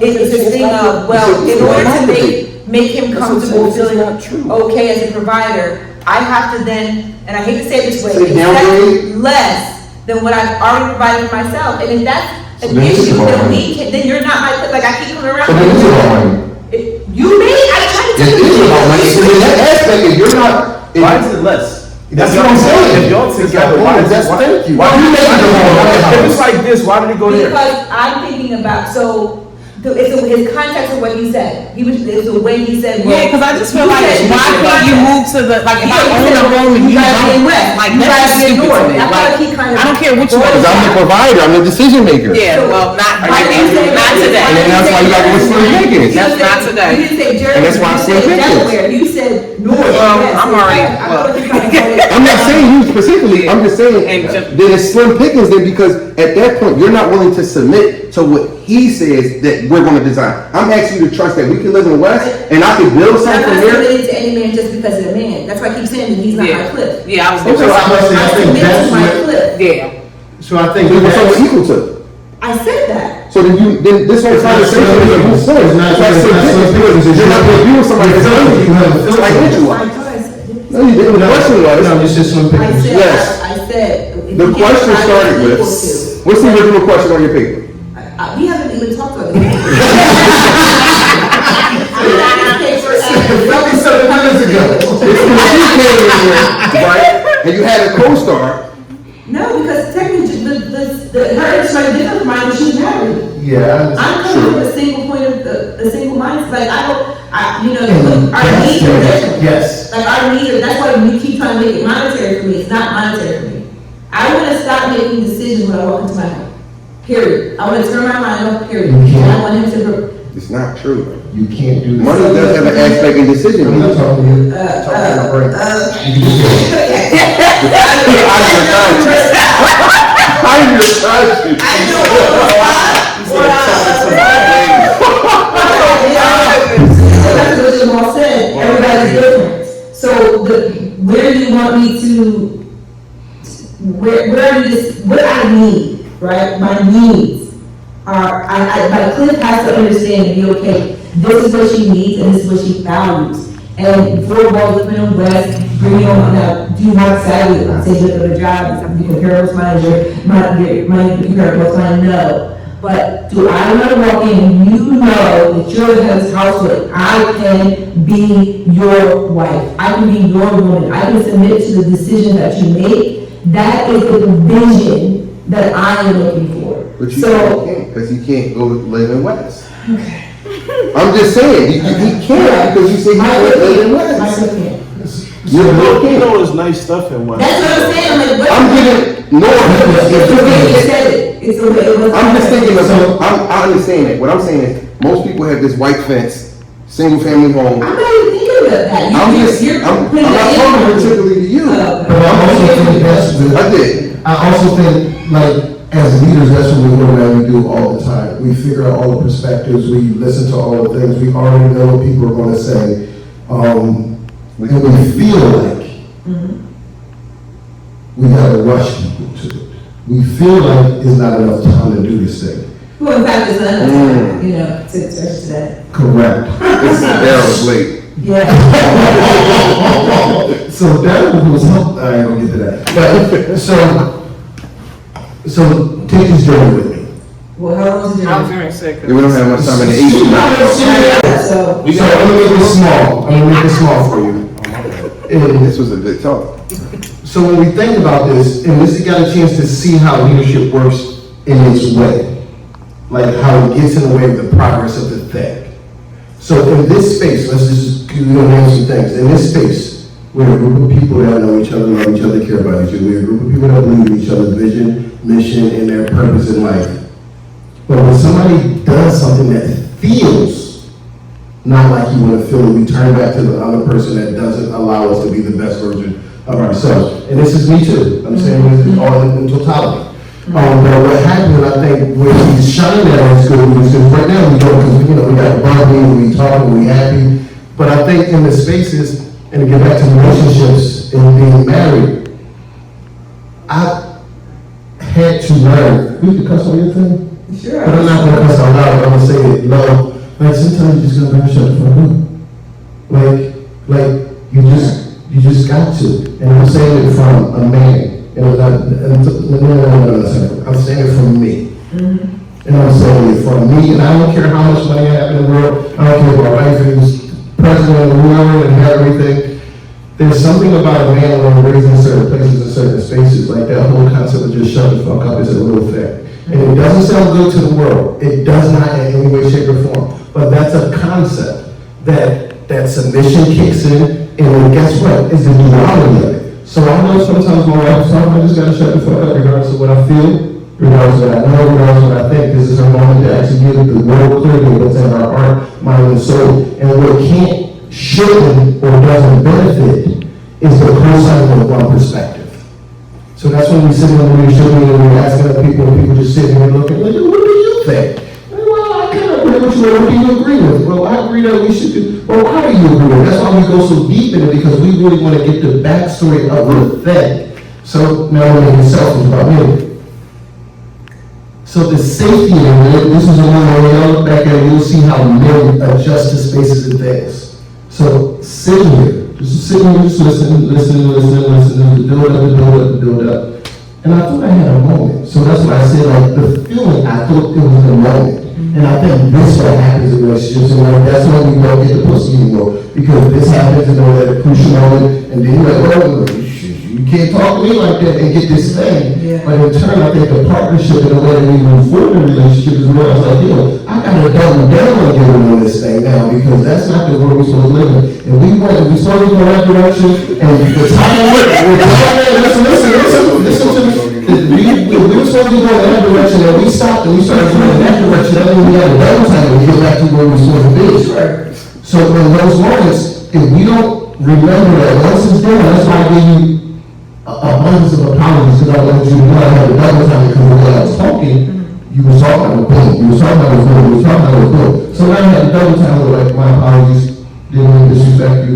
it's this thing of, well, in order to make him comfortable feeling okay as a provider, I have to then, and I hate to say it this way, Say downgrade. expect less than what I've already provided myself, and if that's an then it's issue, about then money. then you're not my, like, I keep coming around. So then it's about money. You made, I tried to. It is about money, so in that aspect, if you're not. Why is it less? That's what I'm saying. If y'all together, why is That's, it? thank you. Why You make it If the it's like this, why did it go there? Because I'm thinking about, so, it's his context of what he said. It's the way he said. Yeah, because I just feel like, why can't you move to the, like, if I own a home and you don't, like, that's just stupid to me. Like, I don't care what you want. Because I'm the provider, I'm the decision maker. Yeah, well, not Why didn't you say- not today. And then that's why you got to slim pickings. That's not today. You didn't say Jersey. And that's why I'm You slim said pickings. Delaware. You said North. Well, Yes. I'm already- I feel like you're trying to say it. I'm not saying you specifically, I'm just saying, And just- that it's slim pickings then, because at that point, you're not willing to submit to what he says that we're gonna design. I'm asking you to trust that we can live in the West, and I can build I'm something not here. submitting to any man just because he's a man. That's why I keep saying that he's not my Yeah, clip. yeah, I was Okay, gonna so say, I I think submit that's to my what, clip. yeah. so I think we're someone equal to. I said that. So then this whole conversation is a moot point. It's not- So I said, it's not- because you're not gonna be with somebody that's under you. You have a filter. Like what you I want. thought I said it. No, you didn't. The question No, was, it's just slim I pickings. said, Yes. I said. if the you can't question provide started what with, equal to- what's the original question on your paper? We haven't even talked about this. 57 minutes ago. It's when you came in here, right, and you had a co-star. No, because technically, her is trying to different from mine when she's married. Yeah, I'm coming from a single point of, a single mindset, like, our needs are different. yes. Like, our needs are, that's why you keep trying to make it monetary for me, it's not monetary for me. I wanna stop making decisions when I walk into my home, period. I wanna turn my mind off, period. And I want him to, It's not true. You can't do this. Money does have an aspect in decision I'm not making. talking to you. Talking to my brain. You can just I'm your cousin. That's what Jamal said, everybody's different. So where do you want me to, where do you, what I need, right? My needs are, my clip has to understand and be okay, this is what she needs and this is what she values. And four walls living in West, bring on, now, do you have salary? I say, look at a job, you compare what's mine, you compare what's mine, no. But do I want to walk in and you know that you're the head of this household, I can be your wife, I can be your woman, I can submit to the decision that you make. That is the vision that I am looking for. But you So, can't, because he can't go live in West. I'm just saying, he can't, because you say he can't live in my West. clip can't. You You can't. know there's nice stuff in West. That's what I'm saying, I'm like, what? I'm giving North. It's the way you said it, it's the way it was. I'm just thinking of, I understand it. What I'm saying is, most people have this white fence, single family home. I'm not even thinking about that. I'm not talking particularly to you. But I also think that's the. I did. I also think, like, as leaders, that's what we go around and do all the time. We figure out all the perspectives, we listen to all the things, we already know what people are gonna say. And we feel like we gotta rush people to it. We feel like it's not enough time to do this thing. Well, in fact, it's not, you know, to that. Correct. This is late. Yeah. So that was, I ain't gonna get to that. But, so take this journey with me. Well, how long is it? I was gonna say, 'cause We don't have much time in the evening. So, So I'm gonna make it small. I'm gonna make it small for you. And This was a good talk. so when we think about this, and this got a chance to see how leadership works in its way, like how it gets in the way of the progress of the thing. So in this space, let's just name some things. In this space, we're a group of people that know each other, love each other, care about each other. We're a group of people that believe in each other's vision, mission, and their purpose in life. But when somebody does something that feels not like you want to feel it, we turn back to the other person that doesn't allow us to be the best version of ourselves. And this is me too. I'm saying this is all in totality. But what happened, I think, when we shine at our school, because right now we don't, because we got bubbly, we talk, we happy. But I think in the spaces, and to get back to relationships and being married, I had to learn. We can cuss on your thing? sure. But I'm not gonna cuss out loud, I'm gonna say it low. Like sometimes you just gotta shut the fuck up. Like you just got to. And I'm saying it from a man. And I'm saying it from me. And I'm saying it from me, and I don't care how much money I have in the world, I don't care about life is president or whoever and everything. There's something about a man when we're raised in certain places and certain spaces, like that whole concept of just shut the fuck up is a real thing. And it doesn't sound good to the world. It does not in any way, shape, or form. But that's a concept that submission kicks in, and then guess what? It's the duality of it. So I know sometimes my wife tells me I just gotta shut the fuck up regardless of what I feel, regardless of what I know, regardless of what I think. This is her moment to actually give the world clearly what's in our heart, mind, and soul. And what can't, shouldn't, or doesn't benefit is the co-signing of one perspective. So that's when we sit in the leadership meeting and we're asking other people, and people just sitting here looking, like, what do you think? Well, I kind of agree with you. What do you agree with? Well, I agree that we should do. Well, why do you agree with? That's why we go so deep in it, because we really want to get the backstory of the thing. So now we're making selfish about me. So the safety in it, this is a one where you look back at it, you'll see how men adjust to spaces and things. So sitting here, just sitting here, just listening, build up. And I thought I had a moment. So that's why I said, like, the feeling, I thought it was a moment. And I think this is what happens in relationships, and like, that's why we don't get the pussy anymore. Because this happens in a crucial moment, and then you're like, oh, you can't talk to me like that and get this thing. Yeah. But in turn, I think the partnership and the way that we move forward in a relationship is where I was like, I gotta double down on getting on this thing now, because that's not the world we're supposed to live in. And we started to go that direction, and the time listen to me. We were supposed to be going in that direction, and we stopped and we started going in that direction. That means we had a double time and we get back to where we were supposed to be. So in those moments, if we don't remember that once it's done, that's why I gave you abundance of apologies, because I wanted you to know I had a double time, because when I was talking, you was talking, I was boom. You was talking, I was boom. You was talking, I was boom. So now I had a double time with, like, my apologies, didn't mean to disrespect you,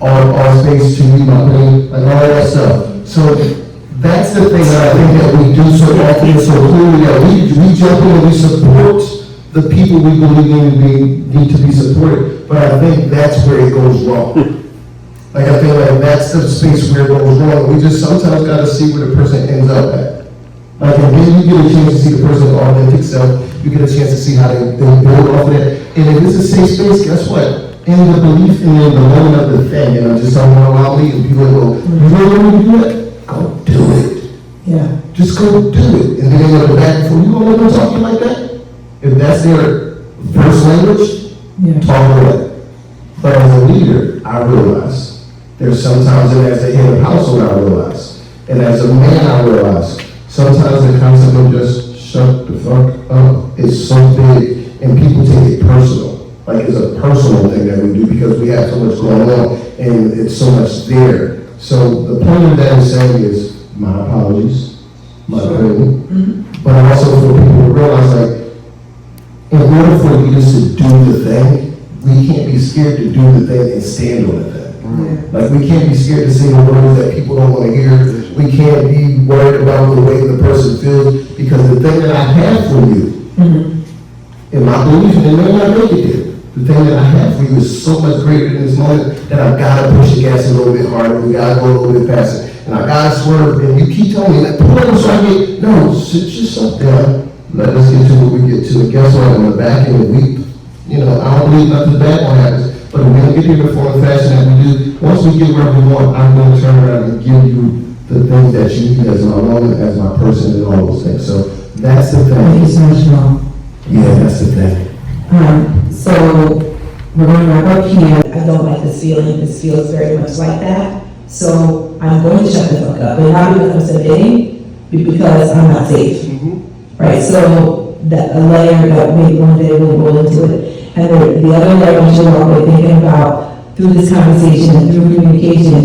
all space to you, my pain, like all that stuff. So that's the thing that I think that we do so often, so clearly, that we jump in and we support the people we believe need to be supported. But I think that's where it goes wrong. Like, I feel like that's the space where it goes wrong. We just sometimes gotta see where the person ends up at. Like, and then you get a chance to see the person's authentic self. You get a chance to see how they build off of that. And if it's a safe space, guess what? In the belief and in the moment of the thing, and I'm just talking about me, and people go, you really want to do that? Go do it. Yeah. Just go do it. And then they go back and forth, you don't want them talking like that? If that's their first language, talk away. But as a leader, I realize there's sometimes, and as a head of household, I realize, and as a man, I realize, sometimes the concept of just shut the fuck up is so big, and people take it personal. Like, it's a personal thing that we do because we have so much going on, and it's so much there. So the point of that is saying is, my apologies, my opinion, but also for people to realize, like, in order for leaders to do the thing, we can't be scared to do the thing and stand on the thing. Like, we can't be scared to say the words that people don't want to hear. We can't be worried about the way the person feels, because the thing that I have for you, in my belief, and it may not make it there, the thing that I have for you is so much greater in this moment that I've got to push the gas a little bit harder. We got to go a little bit faster. And I got to swerve. And you keep telling me, like, pull over so I get, no, sit yourself down. Let us get to what we get to. And guess what? In the back end, I don't believe nothing bad will happen. But if we don't get here before the fashion that we do, once we get where we want, I'm going to turn around and give you the things that you need as my woman, as my person, and all those things. So that's the thing. Thank you so much, Mom. Yeah, that's the thing. So we're going to wrap up here. I don't like this feeling. This feels very much like that. So I'm going to shut the fuck up. And not because I'm submitting, because I'm not safe. Right? So that a layer that maybe one day we'll roll into it. And the other layer I want you to walk away thinking about through this conversation and through communication,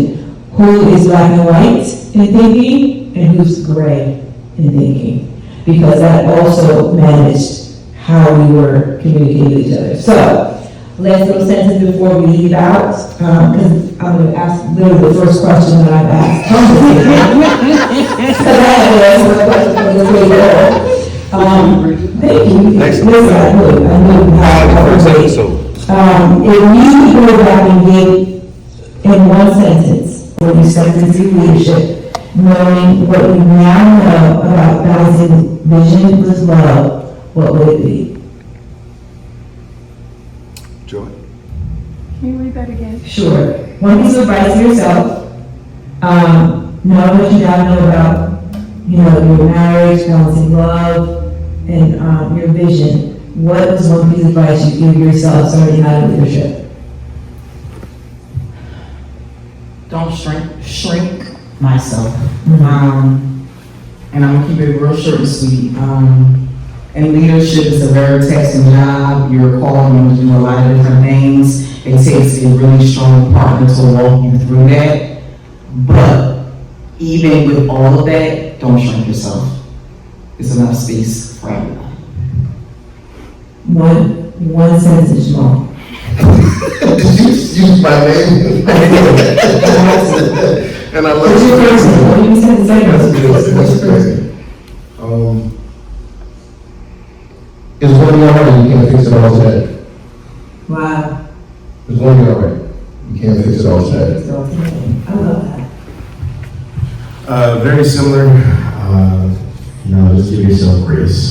who is black and white in thinking and who's gray in thinking. Because that also managed how we were communicating with each other. So, last little sentence before we leave out, because I'm going to ask literally the first question that I've asked. Because I have to answer the question from this way forward. Thank you. Next Listen, I knew how to wait. If you go back and give in one sentence, when you step into leadership, knowing what you now know about balancing vision with love, what would it be? Joy. Can you read that again? Sure. One piece of advice to yourself, know what you now know about, your marriage, balancing love, and your vision. What is one piece of advice you give yourself starting out in leadership? Don't shrink myself. And I'm gonna keep it real short and sweet. And leadership is a very taxing job. You're called on to do a lot of different things. It takes a really strong partner to walk you through that. But even with all of that, don't shrink yourself. There's enough space for everyone. One sentence more. Did you use my name? And I love What's your first name? What do you say the second? What's your first name? It's one of you already, you can't fix it all today. Wow. It's one of you already, you can't fix it all today. I love that. Very similar. Just give yourself grace.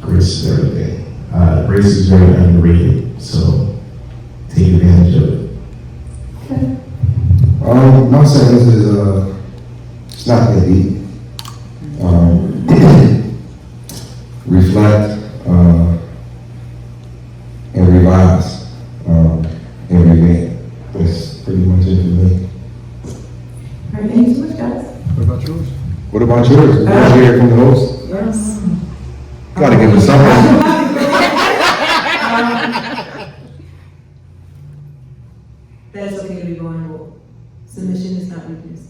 Grace is everything. Grace is very underrated, so take advantage of it. My sentence is, it's not that deep. Reflect, and revise, and revamp. That's pretty much it for me. All right, thank you so much, guys. What about yours? What about yours? You want to hear it from the host? Yes. Gotta give us something. That's okay to be vulnerable. Submission is not weakness.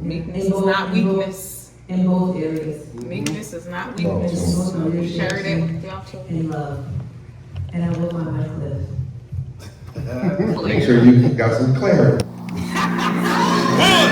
Meekness is not weakness. In both areas. Meekness is not In weakness. both leadership Share that with y'all too. and love. And I will my mic live. Make sure you got some clarity. One,